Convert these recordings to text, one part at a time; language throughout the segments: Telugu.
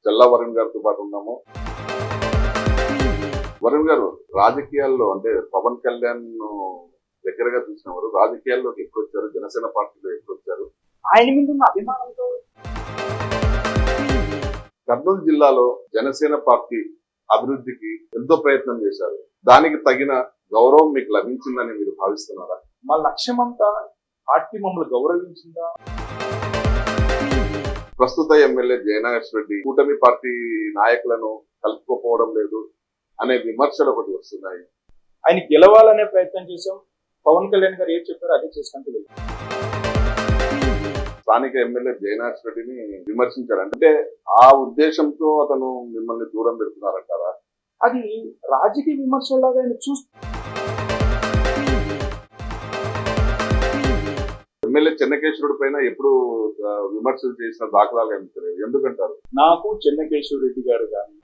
చల్లా వరుణ్ గారితో పాటు ఉన్నాము. వరుణ్ గారు రాజకీయాల్లో అంటే పవన్ కళ్యాణ్ దగ్గరగా చూసినవారు రాజకీయాల్లోకి ఎక్కువ వచ్చారు, జనసేన పార్టీలో ఎక్కువ వచ్చారు. ఆయన మీద ఉన్న అభిమానంతో కర్నూలు జిల్లాలో జనసేన పార్టీ అభివృద్ధికి ఎంతో ప్రయత్నం చేశారు. దానికి తగిన గౌరవం మీకు లభించిందని మీరు భావిస్తున్నారా? మా లక్ష్యం అంతా పార్టీ మమ్మల్ని గౌరవించిందా? ప్రస్తుత ఎమ్మెల్యే జయనాగేశ్వర రెడ్డి కూటమి పార్టీ నాయకులను కలుపుకోపోవడం లేదు అనే విమర్శలు ఒకటి వస్తున్నాయి. ఆయన గెలవాలనే ప్రయత్నం చేశాం. పవన్ కళ్యాణ్ గారు ఏం చెప్పారో అదే చేసుకుంటూ వెళ్ళాం. స్థానిక ఎమ్మెల్యే జయనాగేశ్వర రెడ్డిని విమర్శించారు. అంటే ఆ ఉద్దేశంతో అతను మిమ్మల్ని దూరం పెడుతున్నారంటారా? అది రాజకీయ విమర్శలాగా ఆయన ఎమ్మెల్యే చెన్నకేశ్వరుడి పైన ఎప్పుడు విమర్శలు చేసిన దాఖలాలు కనిపించలేదు. ఎందుకంటారు? నాకు చెన్నకేశ్వర రెడ్డి గారు కానీ.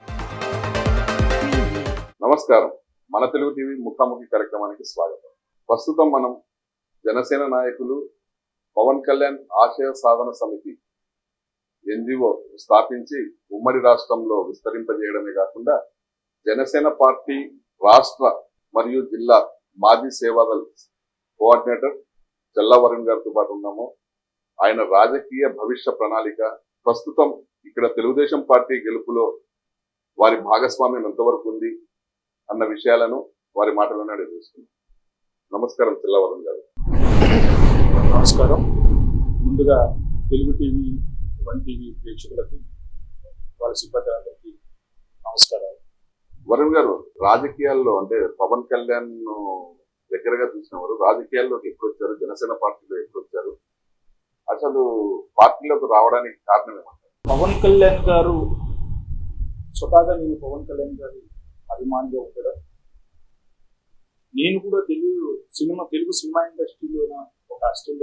నమస్కారం, మన తెలుగు టీవీ ముఖాముఖి కార్యక్రమానికి స్వాగతం. ప్రస్తుతం మనం జనసేన నాయకులు పవన్ కళ్యాణ్ ఆశయ సాధన సమితి ఎన్జిఓ స్థాపించి ఉమ్మడి రాష్ట్రంలో విస్తరింపజేయడమే కాకుండా జనసేన పార్టీ రాష్ట్ర మరియు జిల్లా మాజీ సేవాదళ కోఆర్డినేటర్ చల్లా వరుణ్ గారితో పాటు ఉన్నాము. ఆయన రాజకీయ భవిష్య ప్రణాళిక, ప్రస్తుతం ఇక్కడ తెలుగుదేశం పార్టీ గెలుపులో వారి భాగస్వామ్యం ఎంతవరకు ఉంది అన్న విషయాలను వారి మాటలోనే అడిగి తెలుసుకుందాం. నమస్కారం చల్లా వరుణ్ గారు. నమస్కారం. ముందుగా తెలుగు టీవీ, వన్ టీవీ ప్రేక్షకులకి, వాళ్ళ సిబ్బందికి నమస్కారాలు. వరుణ్ గారు, రాజకీయాల్లో అంటే పవన్ కళ్యాణ్ దగ్గరగా చూసినవారు రాజకీయాల్లోకి ఎక్కువ వచ్చారు, జనసేన పార్టీలో ఎక్కువ వచ్చారు. అసలు పార్టీలోకి రావడానికి కారణం ఏమంటారు? పవన్ కళ్యాణ్ గారు స్వతహాగా నేను పవన్ కళ్యాణ్ గారి అభిమానిగా ఉండడం, నేను కూడా తెలుగు సినిమా ఇండస్ట్రీలో ఒక అసిస్టెంట్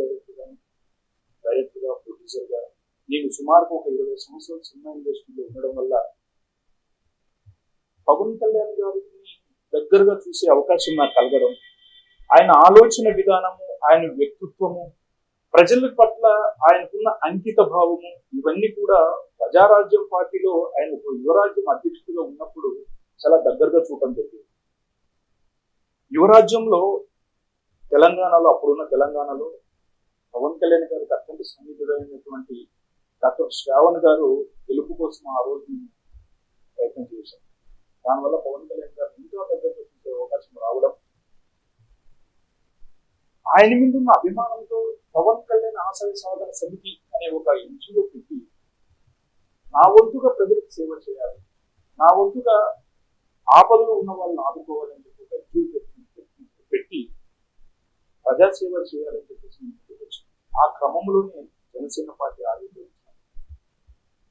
డైరెక్టర్గా ప్రొడ్యూసర్గా నేను సుమారుగా ఒక 20 సంవత్సరాలు సినిమా ఇండస్ట్రీలో ఉండడం వల్ల పవన్ కళ్యాణ్ గారిని దగ్గరగా చూసే అవకాశం నాకు కలగడం, ఆయన ఆలోచన విధానము, ఆయన వ్యక్తిత్వము, ప్రజల పట్ల ఆయనకున్న అంకిత భావము, ఇవన్నీ కూడా ప్రజారాజ్యం పార్టీలో ఆయన ఒక యువరాజ్యం అధ్యక్షుడిగా ఉన్నప్పుడు చాలా దగ్గరగా చూడటం జరిగింది. యువరాజ్యంలో అప్పుడున్న తెలంగాణలో పవన్ కళ్యాణ్ గారికి అత్యంత సన్నిహితుడైనటువంటి డాక్టర్ శ్రావణ్ గారు గెలుపు కోసం ఆ రోజు ప్రయత్నం చేశారు. దానివల్ల పవన్ కళ్యాణ్ గారు ఇంకా దగ్గరగా చూసే అవకాశం రావడం, ఆయన మీద ఉన్న అభిమానంతో పవన్ కళ్యాణ్ ఆశయ సాధన సమితి అనే ఒక ఎన్జిఓ పెట్టి నా వంతుగా ప్రజలకు సేవ చేయాలి, నా వంతుగా ఆపదలో ఉన్న వాళ్ళని ఆదుకోవాలని చెప్పి ఒక ఎన్జిఓ పెట్టి ప్రజాసేవ చేయాలని చెప్పేసి ఆ క్రమంలోనే జనసేన పార్టీ ఆవిర్భవించారు.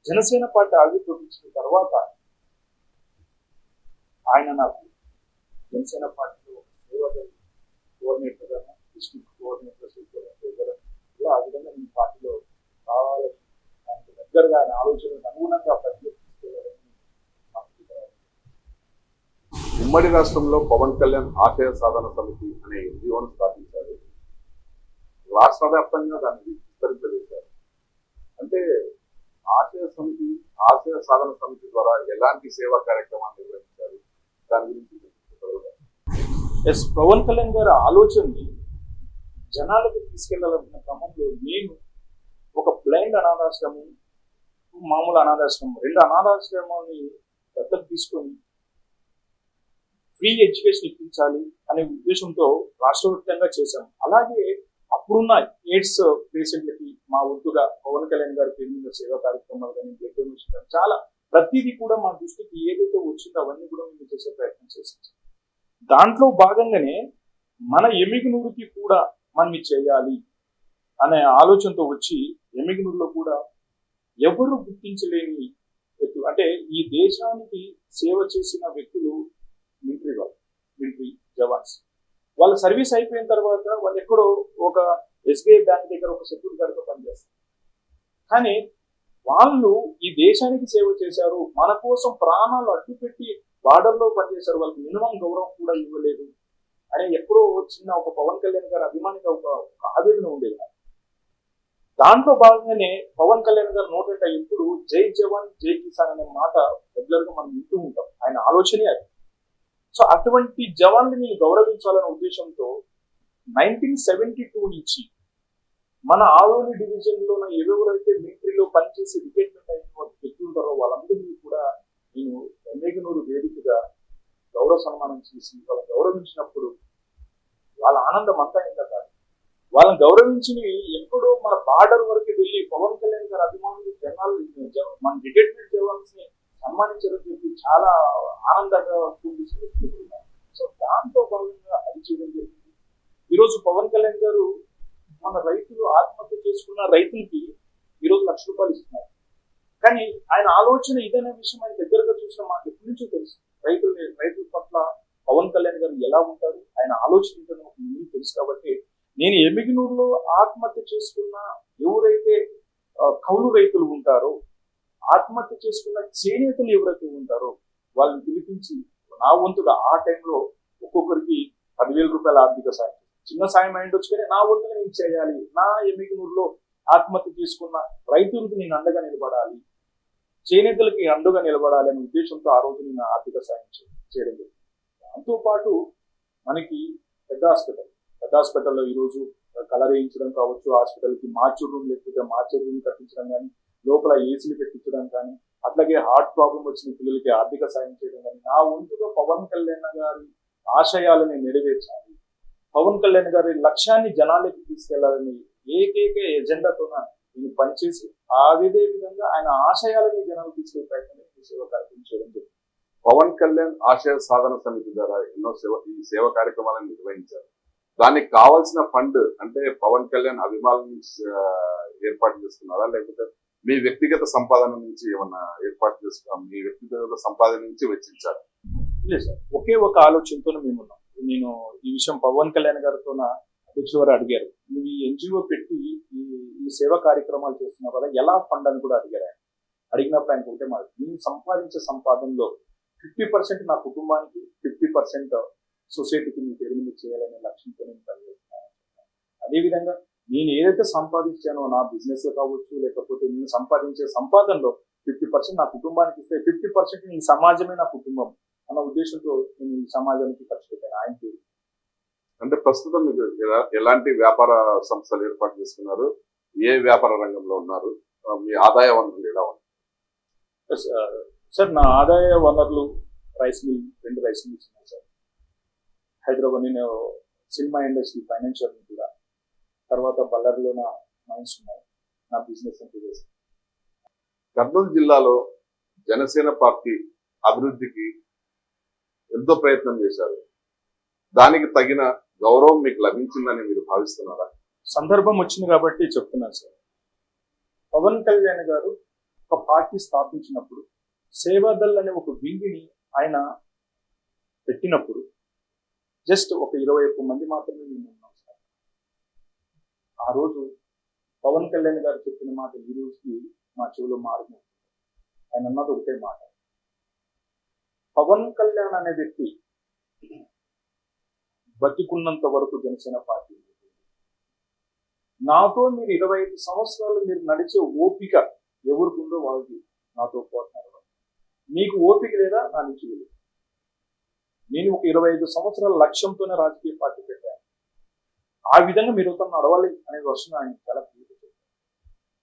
జనసేన పార్టీ ఆవిర్భవించిన తర్వాత ఆయన నాకు జనసేన పార్టీలో సేవా కోఆర్డినేటర్గా, డిస్ట్రిక్ట్ కోఆర్డినేటర్ ఇలా ఆ విధంగా నేను పార్టీలో కావాలని ఆయనకు దగ్గరగా ఆయన ఆలోచనలకు అనుగుణంగా పనిచేయాలని. ఉమ్మడి రాష్ట్రంలో పవన్ కళ్యాణ్ ఆశయ సాధన సమితి అనే ఎన్జిఓను స్థాపించారు. రాష్ట్ర వ్యాప్తంగా దాన్ని విస్తరింపజేశారు. అంటే ఆశయ సాధన సమితి ద్వారా ఎలాంటి సేవా కార్యక్రమాలు నిర్వహించారు, దాని గురించి పవన్ కళ్యాణ్ గారి ఆలోచనని జనాలకు తీసుకెళ్లాలనుకున్న క్రమంలో నేను ఒక బ్లైండ్ అనాథాశ్రమం, మామూలు అనాథాశ్రమం, 2 అనాథాశ్రమాన్ని దత్తత తీసుకొని ఫ్రీ ఎడ్యుకేషన్ ఇప్పించాలి అనే ఉద్దేశంతో రాష్ట్ర వ్యాప్తంగా చేశాం. అలాగే అప్పుడున్న ఎయిడ్స్ పేషెంట్లకి మా వంతుగా పవన్ కళ్యాణ్ గారి పేరు మీద సేవా కార్యక్రమాలు కానీ, బ్లడ్ డొనేషన్ కానీ చాలా ప్రతిదీ కూడా మా దృష్టికి ఏదైతే వచ్చిందో అవన్నీ కూడా మేము చేసే ప్రయత్నం చేశాం. దాంట్లో భాగంగానే మన ఎమిగనూరుకి కూడా మనం చేయాలి అనే ఆలోచనతో వచ్చి ఎమిగనూరులో కూడా ఎవరు గుర్తించలేని వ్యక్తులు, అంటే ఈ దేశానికి సేవ చేసిన వ్యక్తులు మిలిటరీ జవాన్స్, వాళ్ళ సర్వీస్ అయిపోయిన తర్వాత వాళ్ళు ఎక్కడో ఒక ఎస్బీఐ బ్యాంక్ దగ్గర ఒక సెక్యూరిటీ గార్డ్గా పనిచేస్తారు. కానీ వాళ్ళు ఈ దేశానికి సేవ చేశారు, మన కోసం ప్రాణాలు అడ్డుపెట్టి బార్డర్లో పనిచేశారు, వాళ్ళకి మినిమం గౌరవం కూడా ఇవ్వలేదు అని ఎక్కడో వచ్చిన ఒక పవన్ కళ్యాణ్ గారి అభిమానిగా ఒక ఆవేదన ఉండేది. దాంట్లో భాగంగానే పవన్ కళ్యాణ్ గారు నోటంట ఎప్పుడు జై జవాన్ జై కిసాన్ అనే మాట రెగ్యులర్ గా మనం వింటూ ఉంటాం. ఆయన ఆలోచనే అది. సో అటువంటి జవాన్ని నేను గౌరవించాలనే ఉద్దేశంతో 1972 నుంచి మన ఆదోని డివిజన్ లో ఎవరెవరైతే మిలిటరీలో పనిచేసి రిటైర్మెంట్ అయిన వ్యక్తులు ఉంటారో వాళ్ళందరినీ కూడా నేను ఎమ్మెగనూరు వేదికగా గౌరవ సన్మానం చేసి వాళ్ళని గౌరవించినప్పుడు వాళ్ళ ఆనందం అంతా ఇంకా కాదు. వాళ్ళని గౌరవించి ఎక్కడో మన బార్డర్ వరకు వెళ్ళి పవన్ కళ్యాణ్ గారి అభిమానులు జనాలు మన రిటైర్మెంట్ జవాన్స్ ని సన్మానించడం చెప్పి చాలా ఆనందంగా పూర్తిస్తున్నారు. సో దాంతో భాగంగా అది చేయడం జరిగింది. ఈరోజు పవన్ కళ్యాణ్ గారు మన రైతులు ఆత్మహత్య చేసుకున్న రైతులకి ఈరోజు ₹1,00,000 ఇస్తున్నారు. కానీ ఆయన ఆలోచన ఇదనే విషయం ఆయన దగ్గరగా చూసిన మాకు ఎప్పటి నుంచో తెలుసు. రైతుల పట్ల పవన్ కళ్యాణ్ గారు ఎలా ఉంటారు, ఆయన ఆలోచన ఏంటో నాకు ముందు తెలుసు. కాబట్టి నేను ఎమ్మిగనూరులో ఆత్మహత్య చేసుకున్న ఎవరైతే కౌలు రైతులు ఉంటారో, ఆత్మహత్య చేసుకున్న చేనేతలు ఎవరైతే ఉంటారో వాళ్ళని పిలిపించి నా వంతుగా ఆ టైంలో ఒక్కొక్కరికి ₹10,000 ఆర్థిక సాయం, చిన్న సాయం అయిండొచ్చు కానీ నా వంతుగా నేను చేయాలి, నా ఎమ్మిగనూరులో ఆత్మహత్య చేసుకున్న రైతులకు నేను అండగా నిలబడాలి, చేనేతలకి అండగా నిలబడాలి అనే ఉద్దేశంతో ఆ రోజు నేను ఆర్థిక సాయం చేయడం జరిగింది. దాంతోపాటు మనకి పెద్ద హాస్పిటల్లో ఈరోజు కలర్ వేయించడం కావచ్చు, హాస్పిటల్కి మార్చర్ రూమ్ లేకపోతే మార్చర్ రూమ్ కట్టించడం కానీ, లోపల ఏసీలు పెట్టించడం కానీ, అట్లాగే హార్ట్ ప్రాబ్లం వచ్చిన పిల్లలకి ఆర్థిక సాయం చేయడం కానీ, నా వంతుగా పవన్ కళ్యాణ్ గారి ఆశయాలని నెరవేర్చాలి, పవన్ కళ్యాణ్ గారి లక్ష్యాన్ని జనాలకి తీసుకెళ్లాలని ఏకైక ఎజెండాతో నేను పనిచేసి అదే విధంగా ఆయన ఆశయాలని జనాలు తీసుకెళ్లే ప్రయత్నం సేవ కార్యక్రమం చేయడం జరిగింది. పవన్ కళ్యాణ్ ఆశయ సాధన సమితి ద్వారా ఎన్నో సేవ కార్యక్రమాలను నిర్వహించారు. దానికి కావాల్సిన ఫండ్ అంటే పవన్ కళ్యాణ్ అభిమానుల నుంచి ఏర్పాటు చేసుకున్నారా, లేకపోతే మీ వ్యక్తిగత సంపాదన నుంచి ఏమన్నా ఏర్పాటు చేసుకున్నాం, మీ వ్యక్తిగత సంపాదన నుంచి వెచ్చించారు? లేదు సార్, ఒకే ఒక ఆలోచనతో మేమున్నాం. నేను ఈ విషయం పవన్ కళ్యాణ్ గారితో అధ్యక్షుడు వారు అడిగారు, నువ్వు ఈ ఎన్జిఓ పెట్టి ఈ సేవా కార్యక్రమాలు చేస్తున్నావు కదా, ఎలా ఫండ్ అని కూడా అడిగారు. ఆయన అడిగినప్పుడు ఆయన ఒకటే మాట, నేను సంపాదించే సంపాదనలో 50% నా కుటుంబానికి, 50% సొసైటీకి మీ పేరు మీద చేయాలనే లక్ష్యంతో నేను పనిచేస్తున్నాను. అదేవిధంగా నేను ఏదైతే సంపాదించానో నా బిజినెస్ లో కావచ్చు, లేకపోతే నేను సంపాదించే సంపాదనలో 50% నా కుటుంబానికి ఇస్తే 50% ఈ సమాజమే నా కుటుంబం అన్న ఉద్దేశంతో నేను ఈ సమాజానికి ఖర్చు పెట్టాను ఆయన పేరు. అంటే ప్రస్తుతం మీకు ఎలాంటి వ్యాపార సంస్థలు ఏర్పాటు చేసుకున్నారు, ఏ వ్యాపార రంగంలో ఉన్నారు, మీ ఆదాయ వనరులు ఎలా ఉన్నాయి? సార్, నా ఆదాయ వనరులు రైస్ మిల్, 2 రైస్ మిల్స్ ఉన్నాయి సార్. హైదరాబాద్ నేను సినిమా ఇండస్ట్రీ ఫైనాన్షియల్ కూడా, తర్వాత బళ్ళారిలో నా మైన్స్ ఉన్నాయి, నా బిజినెస్ అంటే చేస్తాను. కర్నూలు జిల్లాలో జనసేన పార్టీ అభివృద్ధికి ఎంతో ప్రయత్నం చేశారు. దానికి తగిన గౌరవం మీకు లభించిందని మీరు భావిస్తున్నారా? సందర్భం వచ్చింది కాబట్టి చెప్తున్నాను సార్. పవన్ కళ్యాణ్ గారు ఒక పార్టీ స్థాపించినప్పుడు సేవాదల్ అనే ఒక వింగిని ఆయన పెట్టినప్పుడు జస్ట్ ఒక 21 మంది మాత్రమే మేము ఉన్నాం సార్. ఆ రోజు పవన్ కళ్యాణ్ గారు చెప్పిన మాట ఈ రోజుకి మా చెవిలో మారింది. ఆయన అన్నది ఒకటే మాట, పవన్ కళ్యాణ్ అనే వ్యక్తి బతికున్నంత వరకు జనసేన పార్టీ నాతో మీరు 25 సంవత్సరాలు మీరు నడిచే ఓపిక ఎవరికి ఉందో వాళ్ళకి నాతో పోతున్నారు. మీకు ఓపిక లేదా నా నుంచి లేదు. నేను ఒక 25 సంవత్సరాల లక్ష్యంతోనే రాజకీయ పార్టీ పెట్టాను. ఆ విధంగా మీరు నడవాలి అనే వర్షం ఆయన చాలా క్లియర్గా చెప్పారు.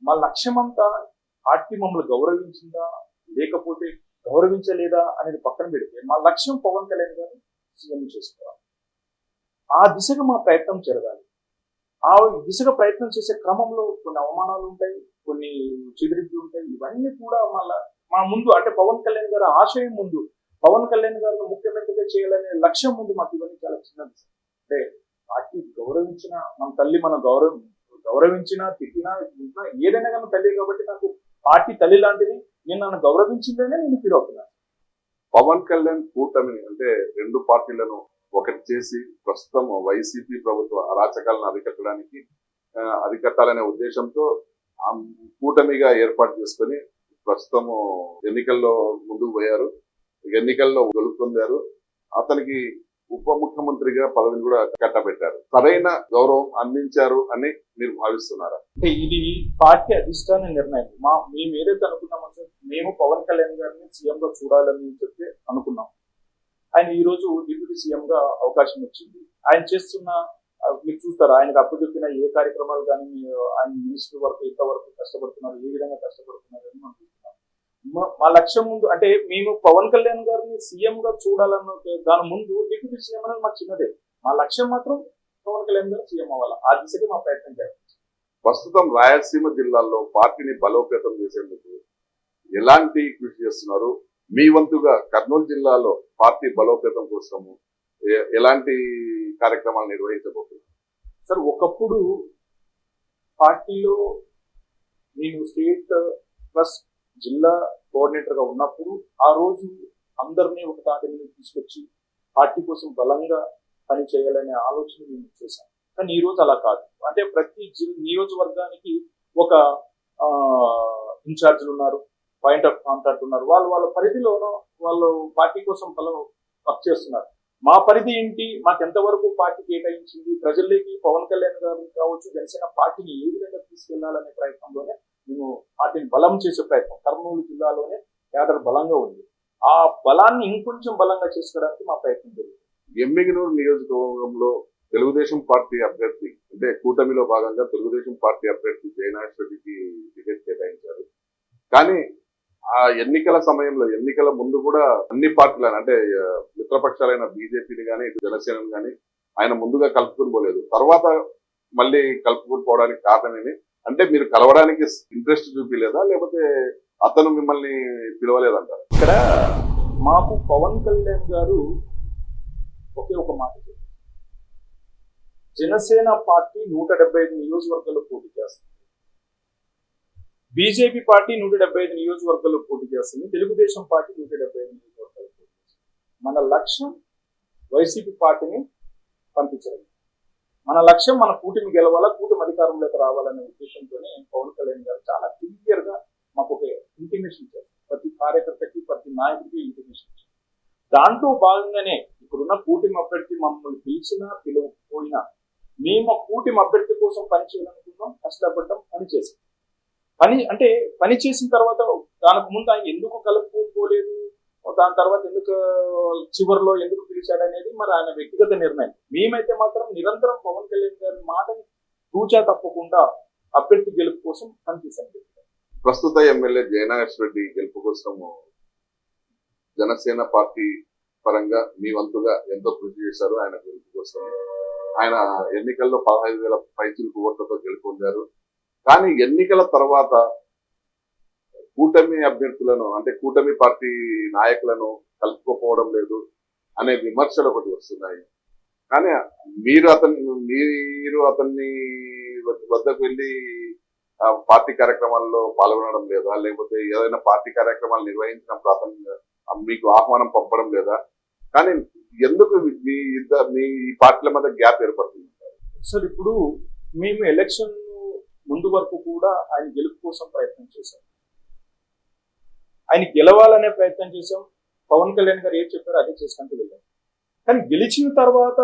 మా లక్ష్యం అంతా పార్టీ మమ్మల్ని గౌరవించిందా లేకపోతే గౌరవించలేదా అనేది పక్కన పెడితే మా లక్ష్యం పవన్ కళ్యాణ్ గారు సీఎం చేసుకోవాలి. ఆ దిశగా మా ప్రయత్నం జరగాలి. ఆ దిశగా ప్రయత్నం చేసే క్రమంలో కొన్ని అవమానాలు ఉంటాయి, కొన్ని చిదిరింపులు ఉంటాయి. ఇవన్నీ కూడా మా ముందు అంటే పవన్ కళ్యాణ్ గారి ఆశయం ముందు, పవన్ కళ్యాణ్ గారిని ముఖ్యమంత్రిగా చేయాలనే లక్ష్యం ముందు మాకు ఇవన్నీ చాలా చిన్నది. అంటే పార్టీ గౌరవించిన మన తల్లి, మనం గౌరవించినా తిట్టినా ఏదైనా కానీ తల్లి కాబట్టి నాకు పార్టీ తల్లి లాంటిది. నేను నన్ను గౌరవించిందనే నేను ఫీల్ అవుతున్నాను. పవన్ కళ్యాణ్ కూటమిని అంటే 2 పార్టీలను ఒకటి చేసి ప్రస్తుతం వైసీపీ ప్రభుత్వ అరాచకాలను అరికట్టాలనే ఉద్దేశంతో కూటమిగా ఏర్పాటు చేసుకొని ప్రస్తుతము ఎన్నికల్లో ముందుకు పోయారు. ఎన్నికల్లో గెలుపొందారు. అతనికి ఉప ముఖ్యమంత్రిగా పదవిని కూడా కట్టబెట్టారు. సరైన గౌరవం అందించారు అని మీరు భావిస్తున్నారా? అంటే ఇది పార్టీ అధిష్టాన నిర్ణయం. మేము ఏదైతే అనుకున్నామో సార్, మేము పవన్ కళ్యాణ్ గారిని సీఎం గా చూడాలని చెప్పి అనుకున్నాం. ఆయన ఈ రోజు డిప్యూటీ సీఎం గా అవకాశం వచ్చింది. ఆయన చేస్తున్న మీరు చూస్తారు, ఆయనకు అప్పచెప్పిన ఏ కార్యక్రమాలు కానీ ఆయన మినిస్టర్ వరకు ఎంతవరకు కష్టపడుతున్నారు, ఏ విధంగా కష్టపడుతున్నారు అని మనం చూస్తున్నాం. మా లక్ష్యం ముందు అంటే మేము పవన్ కళ్యాణ్ గారిని సీఎం గా చూడాలన్న దాని ముందు డిప్యూటీ సీఎం అనేది మాకు చిన్నదే. మా లక్ష్యం మాత్రం పవన్ కళ్యాణ్ గారు సీఎం అవ్వాలి. ఆ దిశగా మా ప్రయత్నం చేయాలి. ప్రస్తుతం రాయలసీమ జిల్లాల్లో పార్టీని బలోపేతం చేసేందుకు ఎలాంటి కృషి చేస్తున్నారు? మీ వంతుగా కర్నూలు జిల్లాలో పార్టీ బలోపేతం కోసము ఎలాంటి కార్యక్రమాలు నిర్వహించబోతున్నారు? సార్, ఒకప్పుడు పార్టీలో నేను స్టేట్ ప్లస్ జిల్లా కోఆర్డినేటర్ గా ఉన్నప్పుడు ఆ రోజు అందరినీ ఒక తాటి మీద తీసుకొచ్చి పార్టీ కోసం బలంగా పని చేయాలనే ఆలోచన మేము చేశాం. కానీ ఈ రోజు అలా కాదు. అంటే ప్రతి నియోజకవర్గానికి ఒక ఇన్ఛార్జీలు ఉన్నారు, పాయింట్ ఆఫ్ కాంటాక్ట్ ఉన్నారు. వాళ్ళ పరిధిలోనూ వాళ్ళు పార్టీ కోసం బలం వర్క్ చేస్తున్నారు. మా పరిధి ఏంటి, మాకు ఎంతవరకు పార్టీ కేటాయించింది, ప్రజల్లోకి పవన్ కళ్యాణ్ గారు కావచ్చు, జనసేన పార్టీని ఏ విధంగా తీసుకెళ్లాలనే ప్రయత్నంలోనే మేము పార్టీని బలం చేసే ప్రయత్నం. కర్నూలు జిల్లాలోనే క్యాడర్ బలంగా ఉంది. ఆ బలాన్ని ఇంకొంచెం బలంగా చేసుకోవడానికి మా ప్రయత్నం జరుగుతుంది. ఎమ్మిగనూరు నియోజకవర్గంలో తెలుగుదేశం పార్టీ అభ్యర్థి అంటే కూటమిలో భాగంగా తెలుగుదేశం పార్టీ అభ్యర్థి జయనాథ్ రెడ్డికి టికెట్ కేటాయించారు. కానీ ఆ ఎన్నికల సమయంలో, ఎన్నికల ముందు కూడా అన్ని పార్టీలను అంటే మిత్రపక్షాలైన బీజేపీని కానీ జనసేనను కానీ ఆయన ముందుగా కలుపుకుని పోలేదు. తర్వాత మళ్ళీ కలుపుకుని పోవడానికి కారణమేమి? అంటే మీరు కలవడానికి ఇంట్రెస్ట్ చూపించలేదా, లేకపోతే అతను మిమ్మల్ని పిలవలేదంటారు? ఇక్కడ మాకు పవన్ కళ్యాణ్ గారు ఒకే ఒక మాట చెప్పారు, జనసేన పార్టీ 175 నియోజకవర్గాల్లో పోటీ చేస్తుంది, బీజేపీ పార్టీ 175 నియోజకవర్గాల్లో పోటీ చేస్తుంది, తెలుగుదేశం పార్టీ 175 నియోజకవర్గాల్లో పోటీ చేస్తుంది. మన లక్ష్యం వైసీపీ పార్టీని పంపించడం. మన లక్ష్యం మన కూటమి గెలవాలా, కూటమి అధికారంలోకి రావాలనే ఉద్దేశంతోనే పవన్ కళ్యాణ్ గారు చాలా క్లియర్ గా మాకు ఒక ఇంటిమేషన్ ఇచ్చారు. ప్రతి కార్యకర్తకి, ప్రతి నాయకుడికి ఇంటిమేషన్ ఇచ్చారు. దాంట్లో భాగంగానే ఇప్పుడున్న కూటమి అభ్యర్థి మమ్మల్ని పిలిచినా పిలవకపోయినా మేము కూటమి అభ్యర్థి కోసం పని చేయాలనుకున్నాం, కష్టపడ్డాం, పని చేసాం. పని చేసిన తర్వాత దానికి ముందు ఆయన ఎందుకు కలుపుకోలేదు, దాని తర్వాత ఎందుకు చివరిలో ఎందుకు పిలిచాడనేది మరి ఆయన వ్యక్తిగత నిర్ణయం. మేమైతే మాత్రం నిరంతరం పవన్ కళ్యాణ్ గారి మాటని తూచా తప్పకుండా అభ్యర్థి గెలుపు కోసం పనిచేశాం. ప్రస్తుత ఎమ్మెల్యే జయనాథ్ రెడ్డి గెలుపు కోసం జనసేన పార్టీ పరంగా మీ వంతుగా ఎంతో కృషి చేశారు. ఆయన గెలుపు కోసం ఆయన ఎన్నికల్లో 15,000 పైచిలకు ఓట్లతో గెలుపొందారు. కానీ ఎన్నికల తర్వాత కూటమి అభ్యర్థులను అంటే కూటమి పార్టీ నాయకులను కలుపుకోపోవడం లేదు అనే విమర్శలు ఒకటి వస్తున్నాయి. కానీ మీరు అతన్ని వద్దకు వెళ్ళి పార్టీ కార్యక్రమాల్లో పాల్గొనడం లేదా, లేకపోతే ఏదైనా పార్టీ కార్యక్రమాలు నిర్వహించినప్పుడు అతను మీకు ఆహ్వానం పంపడం లేదా? కానీ ఎందుకు మీ పార్టీల మధ్య గ్యాప్ ఏర్పడుతుంది సార్? ఇప్పుడు మేము ఎలక్షన్ ముందు వరకు కూడా ఆయన గెలుపు కోసం ప్రయత్నం చేశాం, ఆయన గెలవాలనే ప్రయత్నం చేశాం. పవన్ కళ్యాణ్ గారు ఏం చెప్పారో అదే చేసుకుంటూ వెళ్ళాం. కానీ గెలిచిన తర్వాత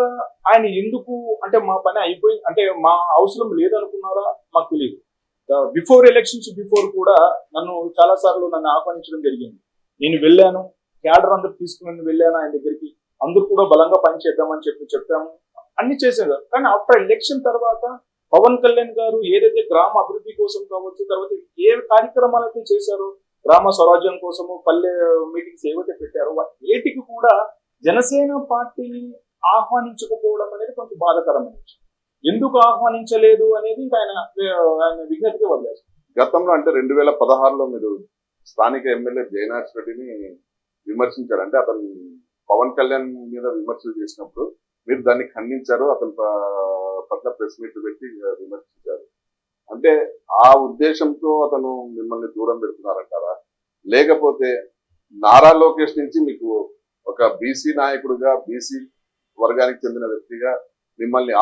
ఆయన ఎందుకు అంటే మా పని అయిపోయింది అంటే మా అవసరం లేదనుకున్నారా మాకు తెలియదు. బిఫోర్ ఎలక్షన్స్ కూడా నన్ను చాలా సార్లు ఆహ్వానించడం జరిగింది. నేను వెళ్ళాను, క్యాడర్ అందరు తీసుకుని వెళ్ళాను ఆయన దగ్గరికి. అందరూ కూడా బలంగా పనిచేద్దామని చెప్పాము, అన్ని చేశారు. కానీ ఆఫ్టర్ ఎలక్షన్ తర్వాత పవన్ కళ్యాణ్ గారు ఏదైతే గ్రామ అభివృద్ధి కోసం కావచ్చు, తర్వాత ఏ కార్యక్రమాలు అయితే చేశారో, గ్రామ స్వరాజ్యం కోసము పల్లె మీటింగ్స్ ఏవైతే పెట్టారో వాటికి కూడా జనసేన పార్టీని ఆహ్వానించకపోవడం అనేది కొంచెం బాధాకరమైన విషయం. ఎందుకు ఆహ్వానించలేదు అనేది ఆయన విజ్ఞతగా వదిలేస్తారు. గతంలో అంటే 2016లో మీరు స్థానిక ఎమ్మెల్యే జయనాథ్ రెడ్డిని విమర్శించారు. అంటే అతను పవన్ కళ్యాణ్ మీద విమర్శలు చేసినప్పుడు మీరు దాన్ని ఖండించారు, అతని పట్ల ప్రెస్ మీట్ పెట్టి విమర్శించారు. అంటే ఆ ఉద్దేశంతో అతను మిమ్మల్ని దూరం పెడుతున్నారంటారా, లేకపోతే నారా లోకేష్ నుంచి మీకు ఒక బీసీ నాయకుడిగా, బీసీ వర్గానికి చెందిన వ్యక్తిగా మిమ్మల్ని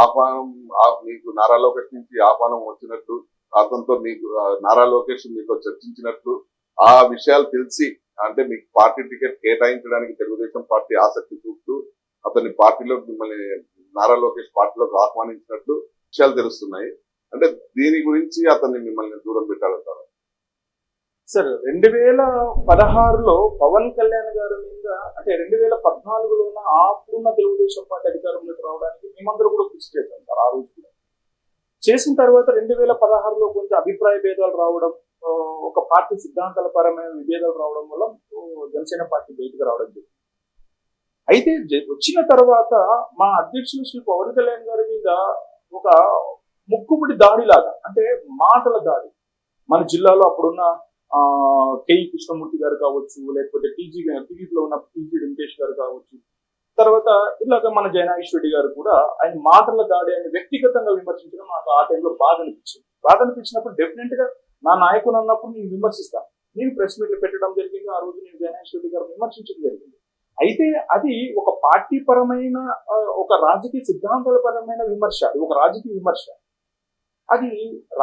మీకు నారా లోకేష్ నుంచి ఆహ్వానం వచ్చినట్టు, అతనితో మీకు నారా లోకేష్ మీతో చర్చించినట్లు ఆ విషయాలు తెలిసి అంటే మీకు పార్టీ టికెట్ కేటాయించడానికి తెలుగుదేశం పార్టీ ఆసక్తి చూపుతూ అతని పార్టీలోకి మిమ్మల్ని నారా లోకేష్ పార్టీలోకి ఆహ్వానించినట్లు విషయాలు తెలుస్తున్నాయి. అంటే దీని గురించి అతన్ని మిమ్మల్ని దూరం పెట్టాలంటారు. సార్ 2016లో పవన్ కళ్యాణ్ గారి మీద, అంటే 2014లోన అప్పుడున్న తెలుగుదేశం పార్టీ అధికారంలోకి రావడానికి మేమందరూ కూడా కృషి చేశాం సార్. ఆ రోజు కూడా చేసిన తర్వాత 2016లో కొంచెం అభిప్రాయ భేదాలు రావడం, ఒక పార్టీ సిద్ధాంతాల పరమైన విభేదాలు రావడం వల్ల జనసేన పార్టీ బయటకు రావడం జరిగింది. అయితే వచ్చిన తర్వాత మా అధ్యక్షులు శ్రీ పవన్ కళ్యాణ్ గారి మీద ఒక ముక్కుపుడి దాడిలాగా, అంటే మాటల దాడి, మన జిల్లాలో అప్పుడున్న కేఈ కృష్ణమూర్తి గారు కావచ్చు, లేకపోతే టీడీపీలో ఉన్న టీజీ వెంకటేష్ గారు కావచ్చు, తర్వాత ఇలాగ మన జయనాగేశ్వర రెడ్డి గారు కూడా ఆయన మాటల దాడి, ఆయన వ్యక్తిగతంగా విమర్శించడం నాకు ఆ టైంలో బాధ అనిపించింది. బాధ అనిపించినప్పుడు డెఫినెట్ గా నా నాయకుడు అన్నప్పుడు నేను విమర్శిస్తాను. నేను ప్రెస్ మీట్లు పెట్టడం జరిగింది. ఆ రోజు నేను జయనాగేశ్వర రెడ్డి గారు విమర్శించడం జరిగింది. అయితే అది ఒక పార్టీ పరమైన, ఒక రాజకీయ సిద్ధాంతాల పరమైన విమర్శ, అది ఒక రాజకీయ విమర్శ. అది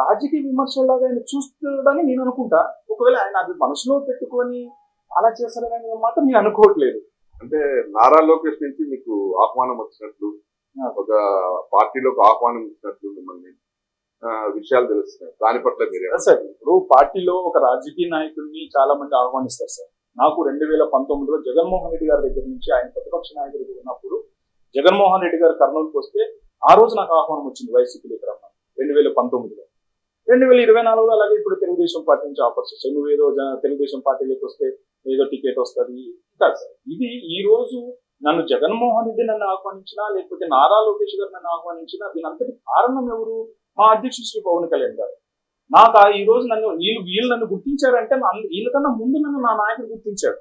రాజకీయ విమర్శలాగా ఆయన చూస్తాడని నేను అనుకుంటా. ఒకవేళ ఆయన అది మనసులో పెట్టుకొని అలా చేస్తారని మాత్రం నేను అనుకోవట్లేదు. అంటే నారా లోకేష్ నుంచి మీకు ఆహ్వానం వచ్చినట్లు, ఒక పార్టీలోకి ఆహ్వానం ఇచ్చినట్లు మిమ్మల్ని విషయాలు తెలుస్తున్నాయి. దాని పట్ల మీరు సార్, ఇప్పుడు పార్టీలో ఒక రాజకీయ నాయకుడిని చాలా మంది ఆహ్వానిస్తారు సార్. నాకు 2019లో జగన్మోహన్ రెడ్డి గారి దగ్గర నుంచి, ఆయన ప్రతిపక్ష నాయకుడిగా ఉన్నప్పుడు జగన్మోహన్ రెడ్డి గారు కర్నూలుకి వస్తే ఆ రోజు నాకు ఆహ్వానం వచ్చింది వైసీపీలోకి రమ్మని 2019లో. 2024లో అలాగే ఇప్పుడు తెలుగుదేశం పార్టీ నుంచి ఆఫర్స్ వచ్చాయి. నువ్వు ఏదో తెలుగుదేశం పార్టీలోకి వస్తే ఏదో టికెట్ వస్తుంది. కాదు సార్, ఇది ఈ రోజు నన్ను జగన్మోహన్ రెడ్డి నన్ను ఆహ్వానించినా, లేకపోతే నారా లోకేష్ గారు నన్ను ఆహ్వానించినా, దీని అంతటి కారణం ఎవరు? మా అధ్యక్షుడు శ్రీ పవన్ కళ్యాణ్ గారు. నాకు ఈ రోజు వీళ్ళు నన్ను గుర్తించారంటే వీళ్ళకన్నా ముందు నన్ను నా నాయకుడు గుర్తించాడు.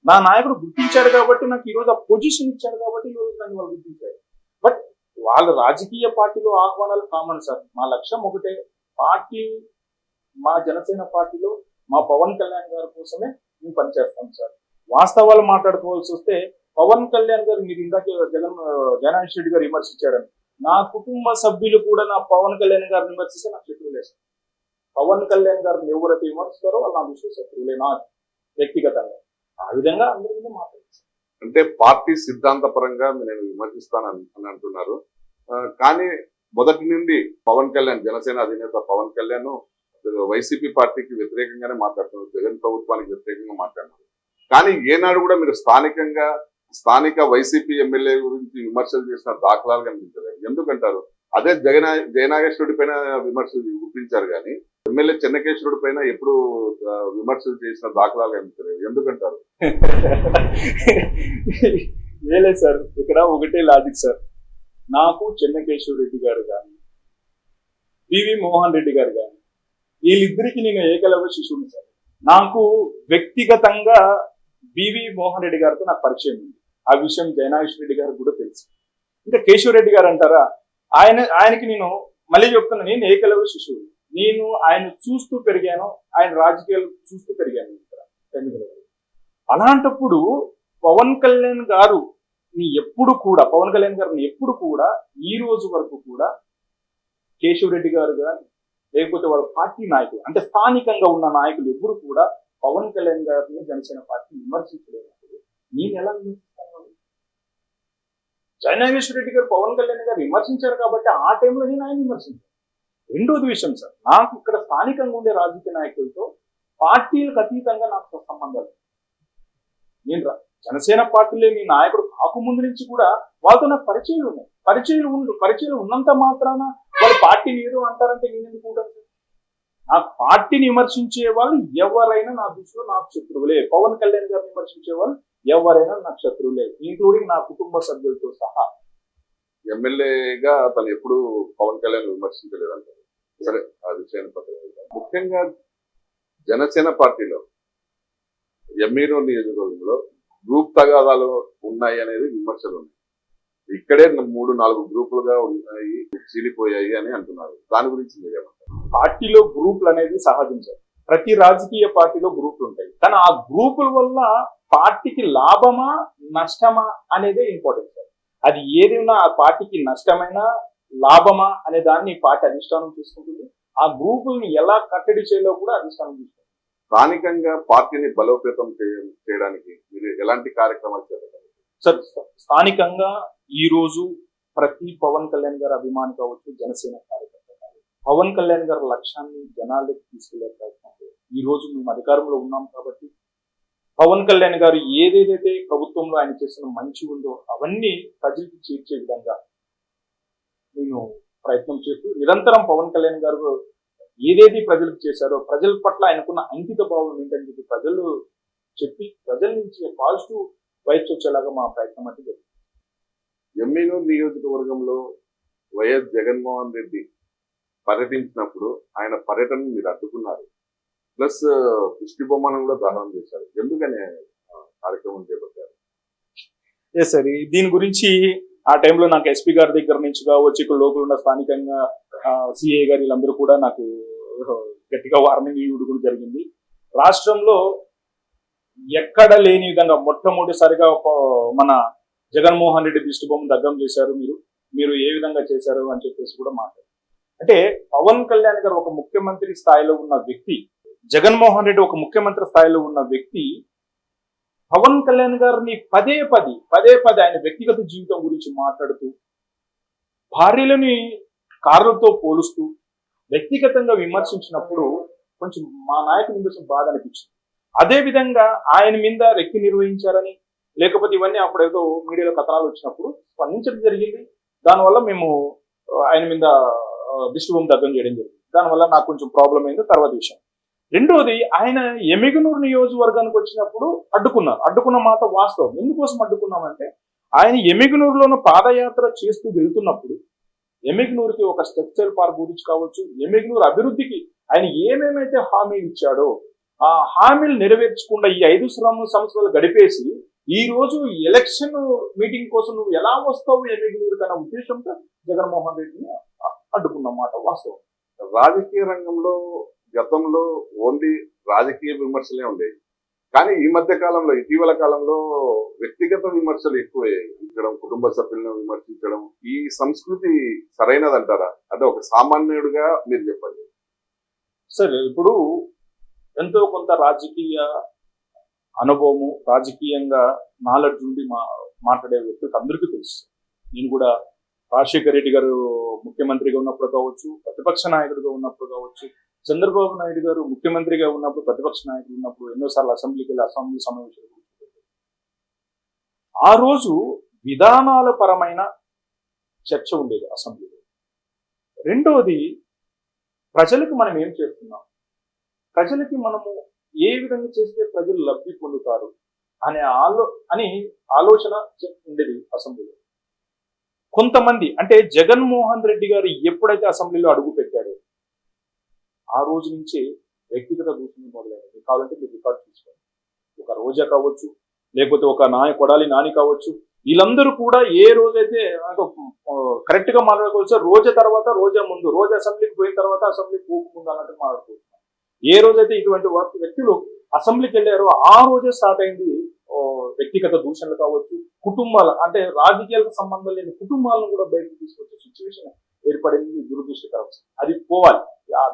నా నాయకుడు గుర్తించాడు కాబట్టి నాకు ఈ రోజు ఆ పొజిషన్ ఇచ్చాడు కాబట్టి ఈ రోజు నన్ను వాళ్ళు గుర్తించారు. బట్ వాళ్ళ రాజకీయ పార్టీలో ఆహ్వానాలు కామన్ సార్. మా లక్ష్యం ఒకటే, పార్టీ, మా జనసేన పార్టీలో మా పవన్ కళ్యాణ్ గారి కోసమే మేము పనిచేస్తాం సార్. వాస్తవాలు మాట్లాడుకోవాల్సి వస్తే పవన్ కళ్యాణ్ గారు, మీరు ఇందాక జగన్మోహన్ రెడ్డి గారు విమర్శించారని, నా కుటుంబ సభ్యులు కూడా నా పవన్ కళ్యాణ్ గారిని విమర్శిస్తే నాకు శత్రువులే సార్. పవన్ కళ్యాణ్ గారిని ఎవరైతే విమర్శిస్తారో వాళ్ళు నా దృష్టిలో శత్రువులే, నా వ్యక్తిగతంగా. ఆ విధంగా అందరి మీద మాట్లాడుతారు. అంటే పార్టీ సిద్ధాంత పరంగా నేను విమర్శిస్తాను అని అంటున్నారు. కానీ మొదటి నుండి పవన్ కళ్యాణ్, జనసేన అధినేత పవన్ కళ్యాణ్ వైసీపీ పార్టీకి వ్యతిరేకంగానే మాట్లాడుతున్నారు, జగన్ ప్రభుత్వానికి వ్యతిరేకంగా మాట్లాడుతున్నారు. కానీ ఏనాడు కూడా మీరు స్థానిక వైసీపీ ఎమ్మెల్యే గురించి విమర్శలు చేసిన దాఖలాలు కనిపించలేదు. ఎందుకంటారు? అదే జయనాగేశ్వరుడి పైన విమర్శలు గుర్తించారు, కానీ ఎమ్మెల్యే చెన్నకేశ్వరుడి పైన ఎప్పుడు విమర్శలు చేసిన దాఖలాలు కనిపించలేదు. ఎందుకంటారు? లేదు సార్, ఇక్కడ ఒకటే లాజిక్ సార్. నాకు చెన్నకేశ్వర రెడ్డి గారు కానీ, పివి మోహన్ రెడ్డి గారు కానీ, వీళ్ళిద్దరికి నేను ఏకలవ్య శిశువుని సార్. నాకు వ్యక్తిగతంగా బివి మోహన్ రెడ్డి గారితో నాకు పరిచయం ఉంది. ఆ విషయం జయనాగేశ్వర రెడ్డి గారికి కూడా తెలుసు. ఇంకా కేశవ రెడ్డి గారు అంటారా, ఆయనకి నేను మళ్ళీ చెప్తున్నా, నేను ఏకలవ్య శిశువుని. నేను ఆయన చూస్తూ పెరిగాను, ఆయన రాజకీయాలు చూస్తూ పెరిగాను ఇక్కడ ఎన్నికలలో. అలాంటప్పుడు పవన్ కళ్యాణ్ గారిని ఎప్పుడు కూడా ఈ రోజు వరకు కూడా కేశవ రెడ్డి గారు కానీ, లేకపోతే వాళ్ళ పార్టీ నాయకులు, అంటే స్థానికంగా ఉన్న నాయకులు ఎప్పుడు కూడా పవన్ కళ్యాణ్ గారిని జనసేన పార్టీ విమర్శించలేనప్పుడు నేను ఎలా విమర్శిస్తాను? జయనాగేశ్వర రెడ్డి గారు పవన్ కళ్యాణ్ గారు విమర్శించారు కాబట్టి ఆ టైంలో నేను ఆయన విమర్శించాను. రెండోది విషయం సార్, నాకు ఇక్కడ స్థానికంగా ఉండే రాజకీయ నాయకులతో పార్టీలకు అతీతంగా నాకు సంబంధాలు. నేను జనసేన పార్టీలో మీ నాయకుడు కాకముందు నుంచి కూడా వాళ్ళతో నాకు పరిచయాలు ఉన్నాయి. పరిచయాలు ఉన్నంత మాత్రాన వాళ్ళ పార్టీని ఏదో అంటారంటే నేను ఎందుకు ఉంటాను? నా పార్టీని విమర్శించే వాళ్ళు ఎవరైనా నా దృష్టిలో నాకు శత్రువులే. పవన్ కళ్యాణ్ గారిని విమర్శించే వాళ్ళు ఎవరైనా నాకు శత్రువులే, ఇంక్లూడింగ్ నా కుటుంబ సభ్యులతో సహా. ఎమ్మెల్యేగా తను ఎప్పుడు పవన్ కళ్యాణ్ విమర్శించలేదంటారు. సరే, ఆ విషయాన్ని పక్కన పెడదాం. ముఖ్యంగా జనసేన పార్టీలో ఎమ్మిగనూరు నియోజకవర్గంలో గ్రూప్ తగాదాలు ఉన్నాయి అనేది విమర్శలు ఉన్నాయి. ఇక్కడే 3-4 గ్రూపులుగా ఉన్నాయి, చీలిపోయాయి అని అంటున్నారు. దాని గురించి మీరేమంటారు? పార్టీలో గ్రూపులు అనేది సహజం సార్. ప్రతి రాజకీయ పార్టీలో గ్రూపులు ఉంటాయి, కానీ ఆ గ్రూపుల వల్ల పార్టీకి లాభమా నష్టమా అనేదే ఇంపార్టెంట్ సార్. అది ఏదైనా ఆ పార్టీకి నష్టమైనా లాభమా అనే దాన్ని పార్టీ అధిష్టానం చూసుకుంటుంది. ఆ గ్రూపుల్ని ఎలా కట్టడి చేయాలో కూడా అధిష్టానం చూసుకుంటుంది. స్థానికంగా పార్టీని బలోపేతం చేయడానికి మీరు ఎలాంటి కార్యక్రమాలు చేపట్టారు? సార్ స్థానికంగా ఈ రోజు ప్రతి పవన్ కళ్యాణ్ గారి అభిమాని కావచ్చు, జనసేన కార్యకర్త కావచ్చు, పవన్ కళ్యాణ్ గారి లక్ష్యాన్ని జనాలకు తీసుకెళ్లే ప్రయత్నంలో ఈ రోజు మేము అధికారంలో ఉన్నాం కాబట్టి పవన్ కళ్యాణ్ గారు ఏదేదైతే ప్రభుత్వంలో ఆయన చేసిన మంచి ఉందో అవన్నీ ప్రజలకు చేర్చే విధంగా నేను ప్రయత్నం చేస్తూ నిరంతరం పవన్ కళ్యాణ్ గారు ఏదేది ప్రజలకు చేశారో ప్రజల పట్ల ఆయనకున్న అంకిత భావం ఏంటని చెప్పి ప్రజలు చెప్పి ప్రజల నుంచి పాజిటివ్ వైబ్స్ వచ్చేలాగా మా ప్రయత్నం అంటే జరుగుతుంది. ఎమ్మెల్యే నియోజకవర్గంలో వైఎస్ జగన్మోహన్ రెడ్డి పర్యటించినప్పుడు ఆయన పర్యటన మీరు అడ్డుకున్నారు, ప్లస్ దిష్టి బొమ్మను కూడా దహనం చేశారు. ఎందుకని కార్యక్రమం చేపట్టారు? ఎస్ సార్, దీని గురించి ఆ టైంలో నాకు ఎస్పీ గారి దగ్గర నుంచి కావచ్చు, ఇక్కడ లోకల్ ఉన్న స్థానికంగా సిఐ గారు వీళ్ళందరూ కూడా నాకు గట్టిగా వార్నింగ్ ఇవ్వడం కూడా జరిగింది. రాష్ట్రంలో ఎక్కడ లేని విధంగా మొట్టమొదటిసారిగా మన జగన్మోహన్ రెడ్డి దిష్టి బొమ్మ దగ్ధం చేశారు, మీరు ఏ విధంగా చేశారు అని చెప్పేసి కూడా మాట్లాడారు. అంటే పవన్ కళ్యాణ్ గారు ఒక ముఖ్యమంత్రి స్థాయిలో ఉన్న వ్యక్తి, జగన్మోహన్ రెడ్డి ఒక ముఖ్యమంత్రి స్థాయిలో ఉన్న వ్యక్తి పవన్ కళ్యాణ్ గారిని పదే పదే ఆయన వ్యక్తిగత జీవితం గురించి మాట్లాడుతూ భార్యలని కార్లతో పోలుస్తూ వ్యక్తిగతంగా విమర్శించినప్పుడు కొంచెం మా నాయకుని కొంచెం బాధ అనిపించింది. అదే విధంగా ఆయన మీద రెక్కి నిర్వహించారని లేకపోతే ఇవన్నీ అప్పుడేదో మీడియాలో కథనాలు వచ్చినప్పుడు స్పందించడం జరిగింది. దానివల్ల మేము ఆయన మీద దిష్టి బొమ్మ దగ్ధం చేయడం జరిగింది. దానివల్ల నాకు కొంచెం ప్రాబ్లం అయింది తర్వాత విషయం. రెండోది, ఆయన ఎమ్మిగనూరు నియోజకవర్గానికి వచ్చినప్పుడు అడ్డుకున్న మాట వాస్తవం. ఎందుకోసం అడ్డుకున్నామంటే ఆయన ఎమ్మిగనూరులోనూ పాదయాత్ర చేస్తూ వెళ్తున్నప్పుడు ఎమ్మిగనూరుకి ఒక స్ట్రక్చరల్ పార్క్ గురించి కావచ్చు, ఎమ్మిగనూరు అభివృద్ధికి ఆయన ఏమేమైతే హామీలు ఇచ్చాడో ఆ హామీలు నెరవేర్చకుండా ఈ 5 సంవత్సరాలు గడిపేసి ఈ రోజు ఎలక్షన్ మీటింగ్ కోసం నువ్వు ఎలా వస్తావు ఎమ్మిగనూరుకి అన్న ఉద్దేశంతో జగన్మోహన్ రెడ్డిని అడ్డుకున్న మాట వాస్తవం. రాజకీయ రంగంలో గతంలో ఓన్లీ రాజకీయ విమర్శలే ఉండేవి, కానీ ఈ మధ్య కాలంలో ఇటీవల కాలంలో వ్యక్తిగత విమర్శలు ఎక్కువయ్యాయి. కుటుంబ సభ్యులను విమర్శించడం, ఈ సంస్కృతి సరైనదంటారా? అంటే ఒక సామాన్యుడిగా మీరు చెప్పండి. సరే, ఇప్పుడు ఎంతో కొంత రాజకీయ అనుభవము, రాజకీయంగా నాలెడ్జ్ ఉండి మాట్లాడే వ్యక్తులకు అందరికీ తెలుసు. నేను కూడా రాజశేఖర రెడ్డి గారు ముఖ్యమంత్రిగా ఉన్నప్పుడు కావచ్చు, ప్రతిపక్ష నాయకుడిగా ఉన్నప్పుడు కావచ్చు, చంద్రబాబు నాయుడు గారు ముఖ్యమంత్రిగా ఉన్నప్పుడు, ప్రతిపక్ష నాయకుడు ఉన్నప్పుడు ఎన్నోసార్లు అసెంబ్లీకి వెళ్ళి అసెంబ్లీ సమావేశాలు ఆ రోజు విధానాల పరమైన చర్చ ఉండేది అసెంబ్లీలో. రెండోది, ప్రజలకు మనం ఏం చేస్తున్నాం, ప్రజలకి మనము ఏ విధంగా చేస్తే ప్రజలు లబ్ధి పొందుతారు అనే ఆలోచన ఉండేది అసెంబ్లీలో. కొంతమంది అంటే జగన్మోహన్ రెడ్డి గారు ఎప్పుడైతే అసెంబ్లీలో అడుగు పెట్టాడో ఆ రోజు నుంచే వ్యక్తిగత దూషణ మొదలైనది. కావాలంటే మీరు రికార్డు చూసుకోండి. ఒక రోజా కావచ్చు, లేకపోతే ఒక కొడాలి నాని కావచ్చు, వీళ్ళందరూ కూడా ఏ రోజైతే కరెక్ట్ గా మాట్లాడుకోవచ్చు, రోజా తర్వాత రోజా ముందు, రోజా అసెంబ్లీకి పోయిన తర్వాత అసెంబ్లీ పోకముందు అన్నట్టు మాట్లాడుకోవచ్చు. ఏ రోజైతే ఇటువంటి వ్యక్తులు అసెంబ్లీకి వెళ్ళారో ఆ రోజే స్టార్ట్ అయింది వ్యక్తిగత దూషణలు కావచ్చు, కుటుంబాల అంటే రాజకీయాలకు సంబంధం లేని కుటుంబాలను కూడా బయటకు తీసుకొచ్చే సిచ్యువేషన్ ఏర్పడింది. దురదృష్టకరం. అది పోవాలి.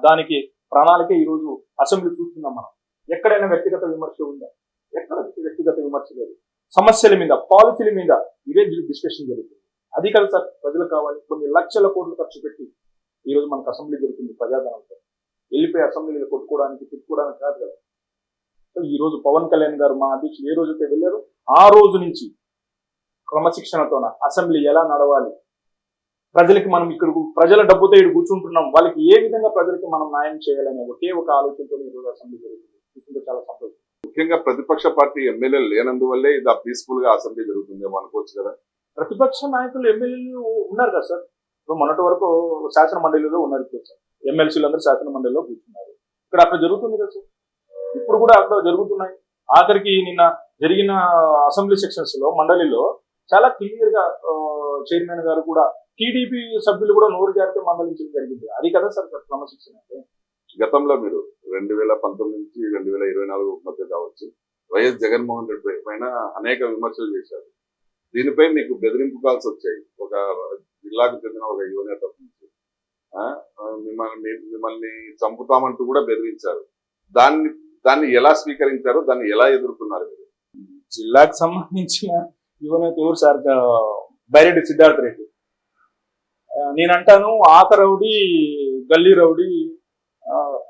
దానికి ప్రణాళికే ఈ రోజు అసెంబ్లీ చూస్తున్నాం మనం. ఎక్కడైనా వ్యక్తిగత విమర్శ ఉందా? ఎక్కడ వ్యక్తిగత విమర్శ లేదు. సమస్యల మీద, పాలసీల మీద ఇవే డిస్కషన్ జరుగుతుంది. అది కాదు సార్, ప్రజలకు కావాలి. కొన్ని లక్షల కోట్లు ఖర్చు పెట్టి ఈ రోజు మనకు అసెంబ్లీ జరుగుతుంది. ప్రజాధనంతో వెళ్ళిపోయి అసెంబ్లీలో కొట్టుకోవడానికి తిట్టుకోవడానికి కాదు కదా. సో ఈ రోజు పవన్ కళ్యాణ్ గారు మా అధ్యక్షులు ఏ రోజైతే వెళ్ళారో ఆ రోజు నుంచి క్రమశిక్షణతోన అసెంబ్లీ ఎలా నడవాలి, ప్రజలకి మనం ఇక్కడ ప్రజల డబ్బుతో ఇక్కడ కూర్చుంటున్నాం, వాళ్ళకి ఏ విధంగా ప్రజలకి మనం న్యాయం చేయాలనే ఒకే ఒక ఆలోచనతో ఈ రోజు అసెంబ్లీ జరుగుతుంది. చూస్తుంటే చాలా సంతోషం. ముఖ్యంగా ప్రతిపక్ష పార్టీ ఎమ్మెల్యేలు లేనందువల్లే ఇది పీస్ఫుల్ గా అసెంబ్లీ జరుగుతుందేమో అనుకోవచ్చు కదా. ప్రతిపక్ష నాయకులు ఎమ్మెల్యేలు ఉన్నారు కదా సార్. ఇప్పుడు మొన్నటి వరకు శాసన మండలిలో ఉన్నారు సార్. ఎమ్మెల్సీలు అందరూ శాసన మండలిలో కూర్చున్నారు. ఇక్కడ అక్కడ జరుగుతుంది కదా సార్. ఇప్పుడు కూడా అక్కడ జరుగుతున్నాయి. ఆఖరికి నిన్న జరిగిన అసెంబ్లీ సెక్షన్స్ లో మండలిలో చాలా క్లియర్ గా చైర్మన్ గారు కూడా టీడీపీ సభ్యులు కూడా నోరు జారితే మందలించడం జరిగింది. అది కదా సార్ క్రమశిక్షణ అంటే. గతంలో మీరు 2019 నుంచి 2024 మధ్య కావచ్చు, వైఎస్ జగన్మోహన్ రెడ్డి పైన అనేక విమర్శలు చేశారు. దీనిపై మీకు బెదిరింపు కాల్స్ వచ్చాయి. ఒక జిల్లాకు చెందిన ఒక యువనేత నుంచి మిమ్మల్ని చంపుతామంటూ కూడా బెదిరించారు. దాన్ని ఎలా స్వీకరించారు? దాన్ని ఎలా ఎదుర్కొన్నారు మీరు? జిల్లాకు సంబంధించిన ఎవరు సార్ బైరెడ్డి సిద్ధార్థ రెడ్డి. నేనంటాను ఆక రౌడీ గల్లీ రౌడీ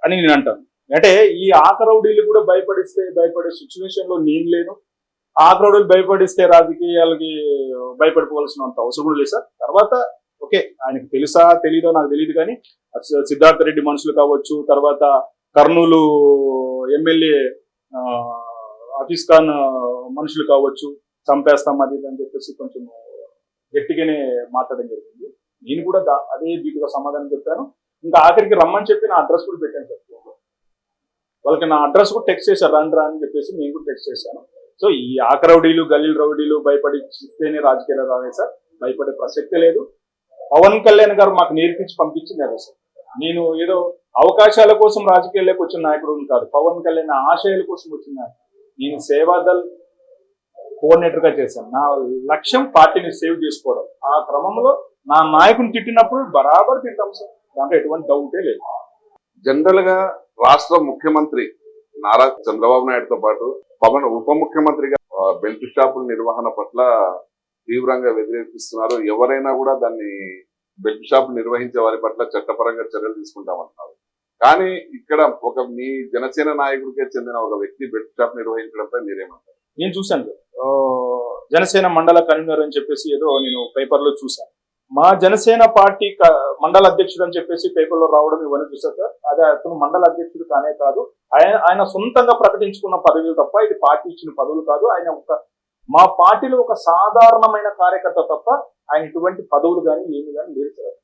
అని నేను అంటాను. అంటే ఈ ఆక రౌడీలు కూడా భయపడే సిచ్యువేషన్ లో నేను లేను. ఆక రౌడీలు భయపడిస్తే రాజకీయాలకి భయపడిపోవాల్సినంత అవసరం కూడా లేదు సార్. తర్వాత ఓకే, ఆయనకు తెలుసా తెలీదో నాకు తెలియదు, కానీ సిద్ధార్థ రెడ్డి మనుషులు కావచ్చు, తర్వాత కర్నూలు ఎమ్మెల్యే హఫీజ్ ఖాన్ మనుషులు కావచ్చు, చంపేస్తాం అది అని చెప్పేసి కొంచెం గట్టిగానే మాట్లాడడం జరిగింది. నేను కూడా అదే దీటుగా సమాధానం చెప్పాను. ఇంకా ఆఖరికి రమ్మని చెప్పి నా అడ్రస్ కూడా పెట్టాను సార్. వాళ్ళకి నా అడ్రస్ కూడా టెక్స్ట్ చేశారు, రండి రా అని చెప్పేసి నేను కూడా టెక్స్ట్ చేశాను. సో ఈ ఆక రౌడీలు గల్లీల రౌడీలు భయపడిస్తేనే రాజకీయాలు రావే సార్, భయపడే ప్రసక్తే లేదు. పవన్ కళ్యాణ్ గారు మాకు నేర్పించి పంపించింది అదే సార్. నేను ఏదో అవకాశాల కోసం రాజకీయాల్లోకి వచ్చిన నాయకుడు కాదు, పవన్ కళ్యాణ్ ఆశయాల కోసం వచ్చిన నాయకుడు. నేను సేవాదల్ కోఆర్డినేటర్ గా చేశాను. నా లక్ష్యం పార్టీని సేవ్ చేసుకోవడం. ఆ క్రమంలో నా నాయకుని తిట్టినప్పుడు బరాబర్ తింటాం సార్, దాంట్లో ఎటువంటి డౌటే లేదు. జనరల్ గా రాష్ట్ర ముఖ్యమంత్రి నారా చంద్రబాబు నాయుడుతో పాటు పవన్ ఉప ముఖ్యమంత్రిగా బెల్ట్ షాపుల నిర్వహణ పట్ల తీవ్రంగా వ్యతిరేకిస్తున్నారు. ఎవరైనా కూడా దాన్ని బెల్ట్ షాప్ నిర్వహించే వారి పట్ల చట్టపరంగా చర్యలు తీసుకుంటామంటున్నారు. కానీ ఇక్కడ మీ జనసేన నాయకుడికే చెందిన ఒక వ్యక్తి బెల్ట్ షాప్ నిర్వహించడంపై మీరేమంటారు? నేను చూశాను జనసేన మండల కన్వీనర్ అని చెప్పేసి ఏదో నేను పేపర్ లో చూశాను. మా జనసేన పార్టీ మండల అధ్యక్షుడు అని చెప్పేసి పేపర్ లో రావడం ఇవన్నీ చూసారు సార్. అదే అతను మండల అధ్యక్షుడు కానే కాదు, ఆయన సొంతంగా ప్రకటించుకున్న పదవులు తప్ప ఇది పార్టీ ఇచ్చిన పదవులు కాదు. ఆయన మా పార్టీలో ఒక సాధారణమైన కార్యకర్త తప్ప ఆయన ఇటువంటి పదవులు కానీ ఏమి కానీ లేదు సార్.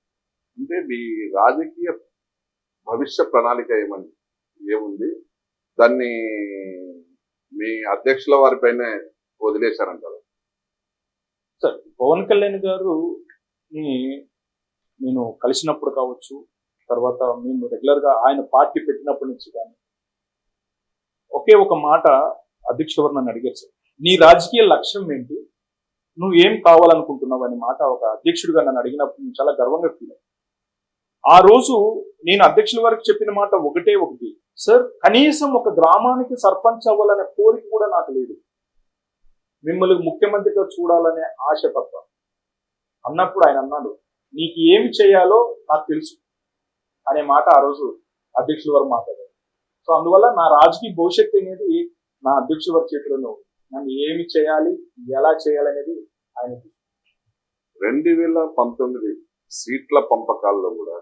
అంటే మీ రాజకీయ భవిష్య ప్రణాళిక ఏముంది? దాన్ని మీ అధ్యక్షుల వారిపైనే వదిలేశారంటారు సార్. పవన్ కళ్యాణ్ గారు నేను కలిసినప్పుడు కావచ్చు, తర్వాత మేము రెగ్యులర్ గా ఆయన పార్టీ పెట్టినప్పటి నుంచి కానీ ఒకే ఒక మాట అధ్యక్షుడు వారు నన్ను అడిగారు సార్, నీ రాజకీయ లక్ష్యం ఏంటి, నువ్వు ఏం కావాలనుకుంటున్నావు అనే మాట ఒక అధ్యక్షుడిగా నన్ను అడిగినప్పుడు నేను చాలా గర్వంగా ఫీల్ అయ్యాను. ఆ రోజు నేను అధ్యక్షుల వారికి చెప్పిన మాట ఒకటి సార్, కనీసం ఒక గ్రామానికి సర్పంచ్ అవ్వాలనే కోరిక కూడా నాకు లేదు, మిమ్మల్ని ముఖ్యమంత్రిగా చూడాలనే ఆశ తప్ప అన్నప్పుడు ఆయన అన్నాడు, నీకు ఏమి చేయాలో నాకు తెలుసు అనే మాట ఆ రోజు అధ్యక్షుల వారు మాట్లాడారు. సో అందువల్ల నా రాజకీయ భవిష్యత్తు అనేది నా అధ్యక్షుల వారి చేతిలోనే ఉంది. నన్ను ఏమి చేయాలి, ఎలా చేయాలనేది ఆయన. 2019 సీట్ల పంపకాల్లో కూడా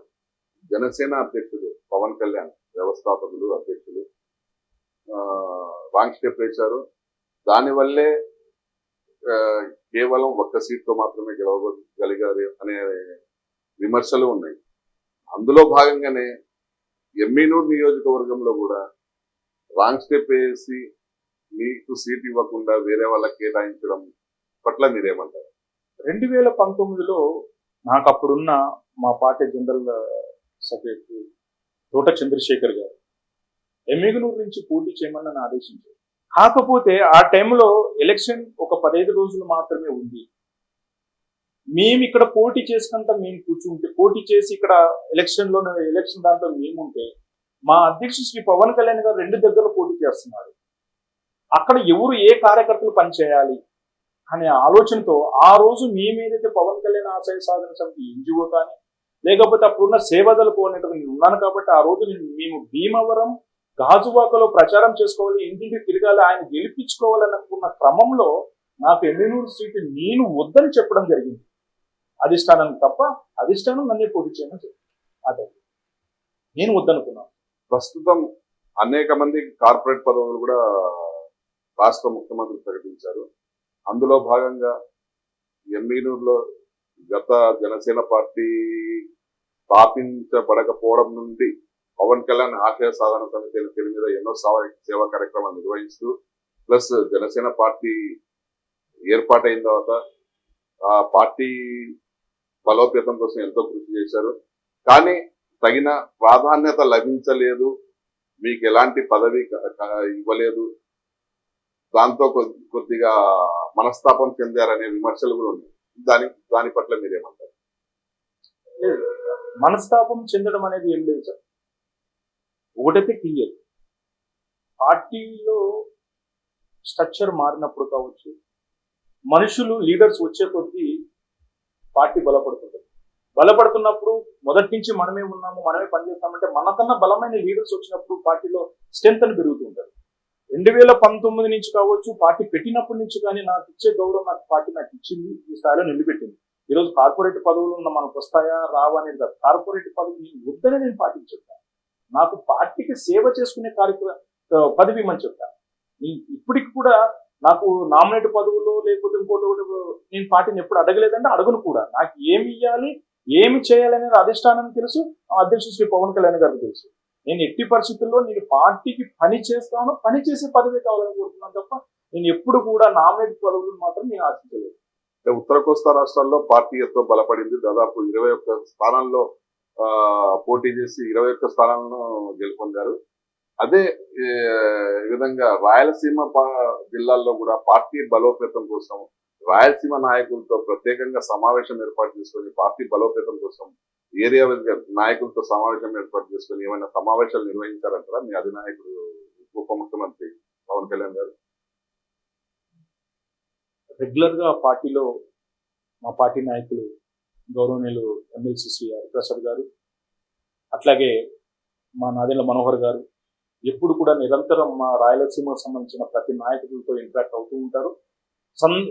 జనసేన అధ్యక్షుడు పవన్ కళ్యాణ్, వ్యవస్థాపకులు అధ్యక్షులు రాంగ్ స్టెప్ వేశారు. దానివల్లే కేవలం ఒక్క సీట్తో మాత్రమే గెలవగలిగారు అనే విమర్శలు ఉన్నాయి. అందులో భాగంగానే ఎమ్మినూరు నియోజకవర్గంలో కూడా రాంగ్ స్టెప్ వేసి మీకు సీట్ ఇవ్వకుండా వేరే వాళ్ళకి కేటాయించడం పట్ల మీరేమంటారు? 2019లో నాకు అప్పుడున్న మా పార్టీ జనరల్ సెక్రటరీ తోట చంద్రశేఖర్ గారు ఎమ్మిగనూరు నుంచి పోటీ చేయమని నన్ను ఆదేశించారు. కాకపోతే ఆ టైంలో ఎలక్షన్ ఒక 15 రోజులు మాత్రమే ఉంది. మేము ఇక్కడ పోటీ చేసుకుంటా మేము కూర్చుంటే, పోటీ చేసి ఇక్కడ ఎలక్షన్ దాంట్లో మేముంటే, మా అధ్యక్షుడు శ్రీ పవన్ కళ్యాణ్ గారు 2 దగ్గర పోటీ చేస్తున్నారు. అక్కడ ఎవరు ఏ కార్యకర్తలు పనిచేయాలి అనే ఆలోచనతో ఆ రోజు మేమేదైతే పవన్ కళ్యాణ్ ఆశయ సాధన సమితి ఎన్జిఓ కానీ, లేకపోతే అప్పుడున్న సేవాదళ కోఆర్డినేటర్ నేను ఉన్నాను కాబట్టి ఆ రోజు మేము భీమవరం గాజువాకలో ప్రచారం చేసుకోవాలి, ఇంటింటికి తిరగాలి, ఆయన గెలిపించుకోవాలనుకున్న క్రమంలో నాకు ఎమ్మెనూరు సీటు నేను వద్దని చెప్పడం జరిగింది అధిష్టానం తప్ప. అధిష్టానం నన్నే పోటీ చేయమని చెప్పి అదే నేను వద్దనుకున్నాను. ప్రస్తుతం అనేక మంది కార్పొరేట్ పదవులు కూడా రాష్ట్ర ముఖ్యమంత్రి ప్రకటించారు. అందులో భాగంగా ఎమ్మిగనూరులో గత జనసేన పార్టీ స్థాపించబడకపోవడం నుండి పవన్ కళ్యాణ్ ఆశయ సాధన సమితి పేరు మీద ఎన్నో సేవా కార్యక్రమాలు నిర్వహిస్తూ, ప్లస్ జనసేన పార్టీ ఏర్పాటైన తర్వాత ఆ పార్టీ బలోపేతం కోసం ఎంతో కృషి చేశారు. కానీ తగిన ప్రాధాన్యత లభించలేదు, మీకు ఎలాంటి పదవి ఇవ్వలేదు, దాంతో కొద్దిగా మనస్తాపం చెందారనే విమర్శలు కూడా ఉన్నాయి. దాని పట్ల మీరేమంటారు? మనస్తాపం చెందడం అనేది ఏం లేదు సార్. ఒకటైతే క్లియర్, పార్టీలో స్ట్రక్చర్ మారినప్పుడు కావచ్చు, మనుషులు లీడర్స్ వచ్చే కొద్దీ పార్టీ బలపడుతుంది. బలపడుతున్నప్పుడు మొదటి నుంచి మనమే ఉన్నాము, మనమే పనిచేస్తామంటే మనకన్నా బలమైన లీడర్స్ వచ్చినప్పుడు పార్టీలో స్ట్రెంత్ అని పెరుగుతుంటారు. 2019 నుంచి కావచ్చు, పార్టీ పెట్టినప్పటి నుంచి కానీ నాకు ఇచ్చే గౌరవం నాకు పార్టీ నాకు ఇచ్చింది, ఈ స్థాయిలో నిలబెట్టింది. ఈరోజు కార్పొరేట్ పదవులు ఉన్న మనకు వస్తాయా రావా అనేది కాదు. కార్పొరేట్ పదవి నేను వద్దనే నేను పార్టీకి చెప్తాను. నాకు పార్టీకి సేవ చేసుకునే పదవి ఇమ్మని చెప్తాను. ఇప్పటికి కూడా నాకు నామినేట్ పదవులు లేకపోతే ఇంకోటి నేను పార్టీని ఎప్పుడు అడగలేదంటే అడగను కూడా. నాకు ఏమి ఇవ్వాలి, ఏమి చేయాలనేది అధిష్టానం తెలుసు, అధ్యక్షుడు శ్రీ పవన్ కళ్యాణ్ గారికి తెలుసు. నేను ఎట్టి పరిస్థితుల్లో నేను పార్టీకి పని చేస్తాను, పని చేసే పదవి కావాలని కోరుతున్నాను తప్ప నేను ఎప్పుడు కూడా నామినేట్ పదవులు మాత్రం నేను ఆశించలేదు. ఉత్తర కోస్తా రాష్ట్రాల్లో పార్టీ ఎంతో బలపడింది. దాదాపు 21 స్థానాల్లో పోటీ చేసి 21 స్థానాలను గెలుపొందారు. అదే విధంగా రాయలసీమ జిల్లాల్లో కూడా పార్టీ బలోపేతం కోసం రాయలసీమ నాయకులతో ప్రత్యేకంగా సమావేశం ఏర్పాటు చేసుకొని పార్టీ బలోపేతం కోసం ఏరియా నాయకులతో సమావేశం ఏర్పాటు చేసుకొని ఏమైనా సమావేశాలు నిర్వహించారంటారా మీ అధినాయకుడు ఉప ముఖ్యమంత్రి పవన్ కళ్యాణ్ గారు? రెగ్యులర్ గా పార్టీలో మా పార్టీ నాయకులు గౌరవనీయులు ఎమ్మెల్సీ శ్రీ హరిప్రసాద్ గారు, అట్లాగే మా నాదెండ్ల మనోహర్ గారు ఎప్పుడు కూడా నిరంతరం మా రాయలసీమకు సంబంధించిన ప్రతి నాయకులతో ఇంటరాక్ట్ అవుతూ ఉంటారు.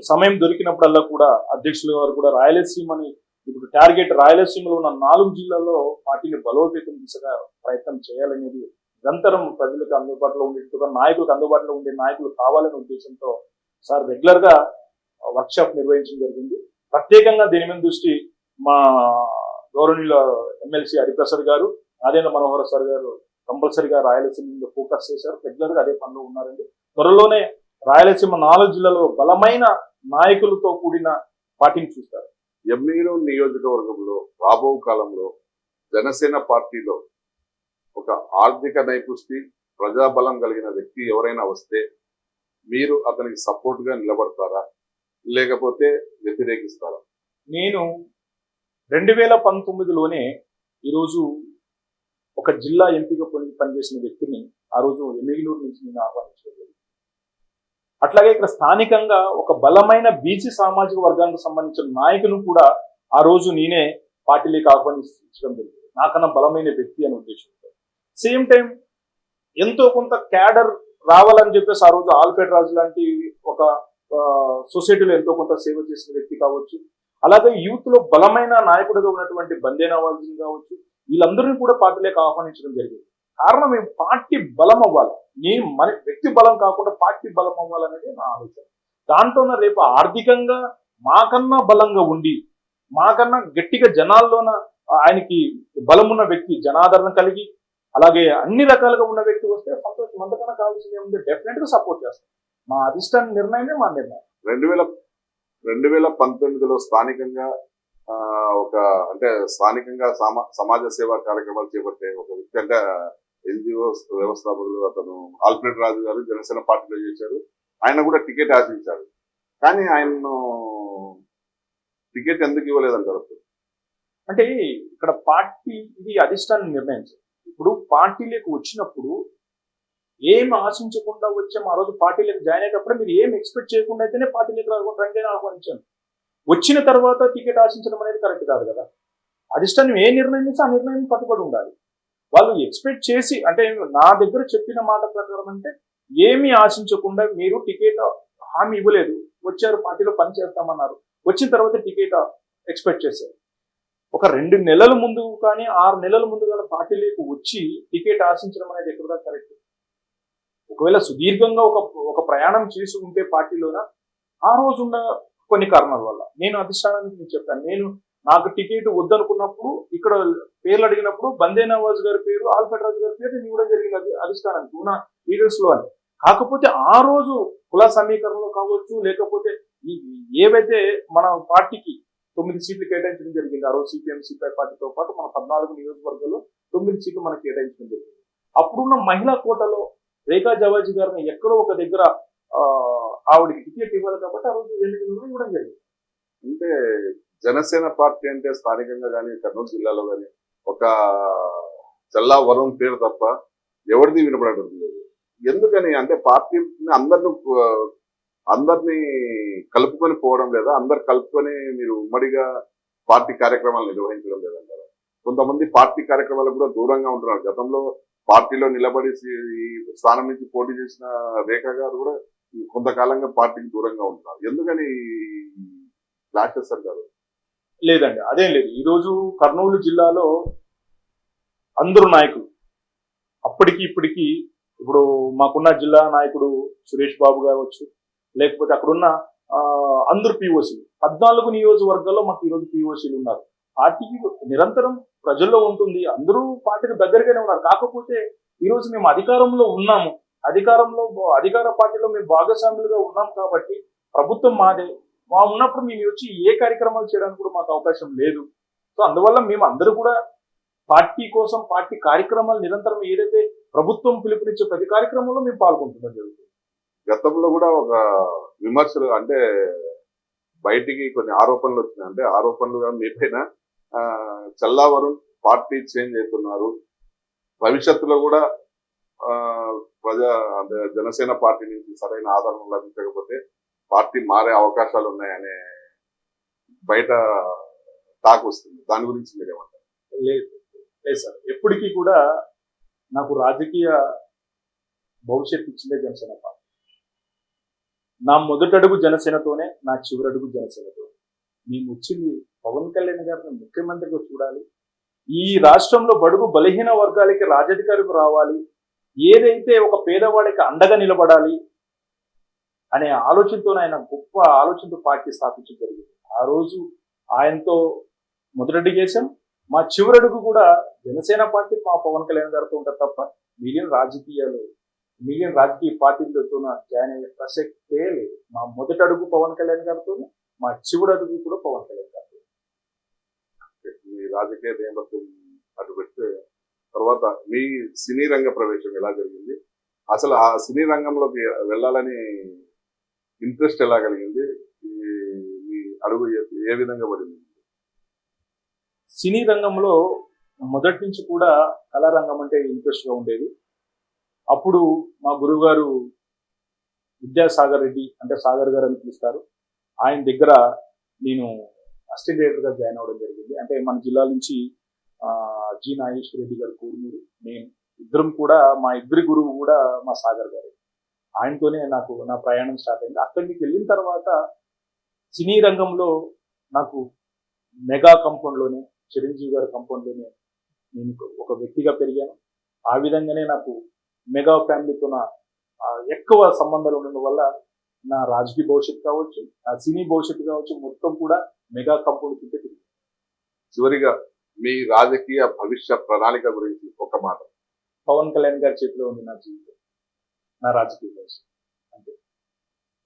సమయం దొరికినప్పుడల్లా కూడా అధ్యక్షుల గారు కూడా రాయలసీమని ఇప్పుడు టార్గెట్ రాయలసీమలో ఉన్న 4 జిల్లాల్లో పార్టీని బలోపేతం దిశగా ప్రయత్నం చేయాలనేది నిరంతరం ప్రజలకు అందుబాటులో ఉండేట్టుగా నాయకులకు అందుబాటులో ఉండే నాయకులు కావాలనే ఉద్దేశంతో సార్ రెగ్యులర్ గా వర్క్షాప్ నిర్వహించడం జరిగింది. ప్రత్యేకంగా దీని మీద దృష్టి మా గౌరవనీయుల ఎమ్మెల్సీ హరిప్రసాద్ గారు, నాదెండ్ల మనోహర్ సార్ గారు కంపల్సరీగా రాయలసీమ మీద ఫోకస్ చేశారు. రెగ్యులర్ గా అదే పనిలో ఉన్నారండి. త్వరలోనే రాయలసీమ 4 జిల్లాలో బలమైన నాయకులతో కూడిన పార్టీని చూస్తారు. ఎమ్మిగనూరు నియోజకవర్గంలో రాబో కాలంలో జనసేన పార్టీలో ఒక ఆర్థిక నైపుష్టి, ప్రజాబలం కలిగిన వ్యక్తి ఎవరైనా వస్తే మీరు అతనికి సపోర్ట్ గా నిలబడతారా, లేకపోతే వ్యతిరేకిస్తారా? నేను 2019లోనే ఈరోజు ఒక జిల్లా ఎంపీగా పనిచేసిన వ్యక్తిని ఆ రోజు ఎమ్మిగనూరు నుంచి నేను ఆహ్వానించలేదు. అట్లాగే ఇక్కడ స్థానికంగా ఒక బలమైన బీసీ సామాజిక వర్గానికి సంబంధించిన నాయకులు కూడా ఆ రోజు నేనే పార్టీలోకి ఆహ్వానించడం జరిగింది, నాకన్నా బలమైన వ్యక్తి అనే ఉద్దేశంతో. సేమ్ టైం ఎంతో కొంత క్యాడర్ రావాలని చెప్పేసి ఆ రోజు ఆల్ఫ్రెడ్ రాజు లాంటి ఒక సొసైటీలో ఎంతో కొంత సేవ చేసిన వ్యక్తి కావచ్చు, అలాగే యూత్ లో బలమైన నాయకుడిగా ఉన్నటువంటి బందే నవాజుని కావచ్చు, వీళ్ళందరినీ కూడా పార్టీలోకి ఆహ్వానించడం జరిగింది. కారణం మేము పార్టీ బలం అవ్వాలి, నేను మన వ్యక్తి బలం కాకుండా పార్టీ బలం అవ్వాలనేది నా ఆలోచన. దాంట్లోన రేపు ఆర్థికంగా మాకన్నా బలంగా ఉండి మాకన్నా గట్టిగా జనాల్లోన ఆయనకి బలం ఉన్న వ్యక్తి, జనాదరణ కలిగి అలాగే అన్ని రకాలుగా ఉన్న వ్యక్తి వస్తే సంతోషం, అంతకన్నా కావాల్సింది ఏముంది, డెఫినెట్ గా సపోర్ట్ చేస్తాం. మా అధిష్టాన నిర్ణయమే మా నిర్ణయం. 2019లో స్థానికంగా స్థానికంగా సమాజ సేవా కార్యక్రమాలు చేపట్టే ఒక వ్యక్తి అంటే ఎన్జిఓ వ్యవస్థాపకులు అతను ఆల్ఫ్రెడ్ రాజు గారు జనసేన పార్టీలో చేశారు. ఆయన కూడా టికెట్ ఆశించారు, కానీ ఆయన్ను టికెట్ ఎందుకు ఇవ్వలేదంటారు? అంటే ఇక్కడ పార్టీ ఇది అధిష్టానం నిర్ణయించారు. ఇప్పుడు పార్టీలోకి వచ్చినప్పుడు ఏం ఆశించకుండా వచ్చాం, ఆ రోజు పార్టీలోకి జాయిన్ అయ్యేటప్పుడు మీరు ఏం ఎక్స్పెక్ట్ చేయకుండా అయితేనే పార్టీలోకి రండి ఆహ్వానించాను. వచ్చిన తర్వాత టికెట్ ఆశించడం అనేది కరెక్ట్ కాదు కదా. అధిష్టానం ఏ నిర్ణయం చేస్తే ఆ నిర్ణయం కట్టుబడి ఉండాలి. వాళ్ళు ఎక్స్పెక్ట్ చేసి అంటే నా దగ్గర చెప్పిన మాట ప్రకారం అంటే ఏమీ ఆశించకుండా మీరు టికెట్ హామీ ఇవ్వలేదు, వచ్చారు పార్టీలో పని చేస్తామన్నారు, వచ్చిన తర్వాత టికెట్ ఎక్స్పెక్ట్ చేశారు. ఒక 2 నెలల ముందు కానీ 6 నెలల ముందు కానీ పార్టీలోకి వచ్చి టికెట్ ఆశించడం అనేది ఎక్కడ దాకా కరెక్ట్? ఒకవేళ సుదీర్ఘంగా ఒక ప్రయాణం చేసి ఉంటే పార్టీలోన ఆ రోజు ఉన్న కొన్ని కారణాల వల్ల నేను అధిష్టానానికి నేను చెప్పాను, నాకు టికెట్ వద్దనుకున్నప్పుడు ఇక్కడ పేర్లు అడిగినప్పుడు బందే నవాజ్ గారి పేరు, ఆల్ఫ్రెడ్ రాజు గారి పేరు నేను ఇవ్వడం జరిగింది అధిష్టానానికి ఉన్న లీడర్స్ లో అని. కాకపోతే ఆ రోజు కుల సమీకరణలో కావచ్చు, లేకపోతే ఏవైతే మన పార్టీకి 9 సీట్లు కేటాయించడం జరిగింది. ఆ రోజు సిపిఎం సిపిఐ పార్టీతో పాటు మన 14 నియోజకవర్గాల్లో 9 సీట్లు మనకు కేటాయించడం జరిగింది. అప్పుడున్న మహిళా కోటలో రేఖా జవాజీ గారిని ఎక్కడో ఒక దగ్గర ఆవిడకి టికెట్ ఇవ్వాలి కాబట్టి ఆ రోజు ఇవ్వడం జరిగింది. అంటే జనసేన పార్టీ అంటే స్థానికంగా కానీ కర్నూలు జిల్లాలో కానీ ఒక చల్లా వరుణ్ పేరు తప్ప ఎవరిది వినపడటం లేదు. ఎందుకని అంటే పార్టీని అందరిని అందరినీ కలుపుకొని పోవడం లేదా, అందరు కలుపుకొని మీరు ఉమ్మడిగా పార్టీ కార్యక్రమాలు నిర్వహించడం లేదంటారా? కొంతమంది పార్టీ కార్యక్రమాలకు కూడా దూరంగా ఉంటున్నారు. గతంలో పార్టీలో నిలబడి ఈ స్థానం నుంచి పోటీ చేసిన రేఖ గారు కూడా కొంతకాలంగా పార్టీకి దూరంగా ఉంటున్నారు. ఎందుకని క్లాషెస్ అంటారు? లేదండి, అదేం లేదు. ఈరోజు కర్నూలు జిల్లాలో అందరూ నాయకులు అప్పటికి ఇప్పటికి, ఇప్పుడు మాకున్న జిల్లా నాయకుడు సురేష్ బాబు కావచ్చు, లేకపోతే అక్కడున్న అందరు పిఓసీలు 14 నియోజకవర్గాల్లో మాకు ఈరోజు పిఓసీలు ఉన్నారు. పార్టీకి నిరంతరం ప్రజల్లో ఉంటుంది, అందరూ పార్టీకి దగ్గరగానే ఉన్నారు. కాకపోతే ఈరోజు మేము అధికారంలో ఉన్నాము, అధికార పార్టీలో మేము భాగస్వాములుగా ఉన్నాం కాబట్టి ప్రభుత్వం మాదే. మా ఉన్నప్పుడు మేము వచ్చి ఏ కార్యక్రమాలు చేయడానికి కూడా మాకు అవకాశం లేదు. సో అందువల్ల మేము అందరూ కూడా పార్టీ కోసం, పార్టీ కార్యక్రమాలు నిరంతరం ఏదైతే ప్రభుత్వం పిలుపునిచ్చే ప్రతి కార్యక్రమంలో మేము పాల్గొంటున్నాం జరుగుతుంది. గతంలో కూడా ఒక విమర్శలు అంటే బయటికి కొన్ని ఆరోపణలు వచ్చినాయి. అంటే ఆరోపణలుగా మీ పైన చల్లా వరుణ్ పార్టీ చేంజ్ అవుతున్నారు, భవిష్యత్తులో కూడా అంటే జనసేన పార్టీ నుంచి సరైన ఆదరణ లభించకపోతే పార్టీ మారే అవకాశాలు ఉన్నాయనే బయట టాక్ వస్తుంది. దాని గురించి మీరేమంటారు? లేదు లేదు సార్, ఎప్పటికీ కూడా నాకు రాజకీయ భవిష్యత్తు ఇచ్చిందే జనసేన పార్టీ. నా మొదటడుగు జనసేనతోనే, నా చివరడుగు జనసేనతోనే. మేము వచ్చింది పవన్ కళ్యాణ్ గారిని ముఖ్యమంత్రిగా చూడాలి, ఈ రాష్ట్రంలో బడుగు బలహీన వర్గాలకి రాజధికారికి రావాలి, ఏదైతే ఒక పేదవాడికి అండగా నిలబడాలి అనే ఆలోచనతో ఆయన గొప్ప ఆలోచనతో పార్టీ స్థాపించడం జరిగింది. ఆ రోజు ఆయనతో మొదటడుగు వేసాం. మా చివరడుగు కూడా జనసేన పార్టీ మా పవన్ కళ్యాణ్ గారితో ఉంటుంది తప్ప మిగిలిన రాజకీయ పార్టీలతో జాయిన్ అయ్యే ప్రసక్తే లేదు. మా మొదటి అడుగు పవన్ కళ్యాణ్ గారితో, మా చివరి అడుగు కూడా పవన్ కళ్యాణ్ గారితో. మీ రాజకీయ నేపథ్యం అటు పెడితే తర్వాత మీ సినీ రంగ ప్రవేశం ఎలా జరిగింది? అసలు ఆ సినీ రంగంలోకి వెళ్ళాలని ఇంట్రెస్ట్ ఎలా కలిగింది? మీ అడుగు ఏ విధంగా పడింది? సినీ రంగంలో మొదటి నుంచి కూడా కళారంగం అంటే ఇంట్రెస్ట్గా ఉండేది. అప్పుడు మా గురువు గారు విద్యాసాగర్ రెడ్డి, అంటే సాగర్ గారు అని పిలుస్తారు, ఆయన దగ్గర నేను అసిస్టెంట్ డైరెక్టర్గా జాయిన్ అవ్వడం జరిగింది. అంటే మన జిల్లా నుంచి జి నాగేశ్వర రెడ్డి గారు కూడుమూరు, నేను ఇద్దరం కూడా, మా ఇద్దరి గురువు కూడా మా సాగర్ గారు. ఆయనతోనే నాకు నా ప్రయాణం స్టార్ట్ అయింది. అక్కడికి వెళ్ళిన తర్వాత సినీ రంగంలో నాకు మెగా కంపౌండ్లోనే, చిరంజీవి గారి కంపౌండ్లోనే నేను ఒక వ్యక్తిగా పెరిగాను. ఆ విధంగానే నాకు మెగా ఫ్యామిలీతో ఎక్కువ సంబంధాలు ఉండడం వల్ల నా రాజకీయ భవిష్యత్తు కావచ్చు, నా సినీ భవిష్యత్తు కావచ్చు, మొత్తం కూడా మెగా కంపౌండ్ కింద తిరిగి. చివరిగా మీ రాజకీయ భవిష్య ప్రణాళిక గురించి ఒక మాట. పవన్ కళ్యాణ్ గారి చేతిలో ఉంది నా జీవితం, నా రాజకీయ భవిష్యత్తు అంతే.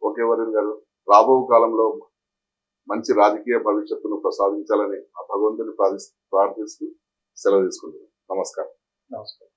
ఓకే వరుణ్ గారు, రాబో కాలంలో మంచి రాజకీయ భవిష్యత్తును ప్రసాదించాలని ఆ భగవంతుని ప్రార్థిస్తూ సెలవు తీసుకుంటున్నాను. నమస్కారం. నమస్కారం.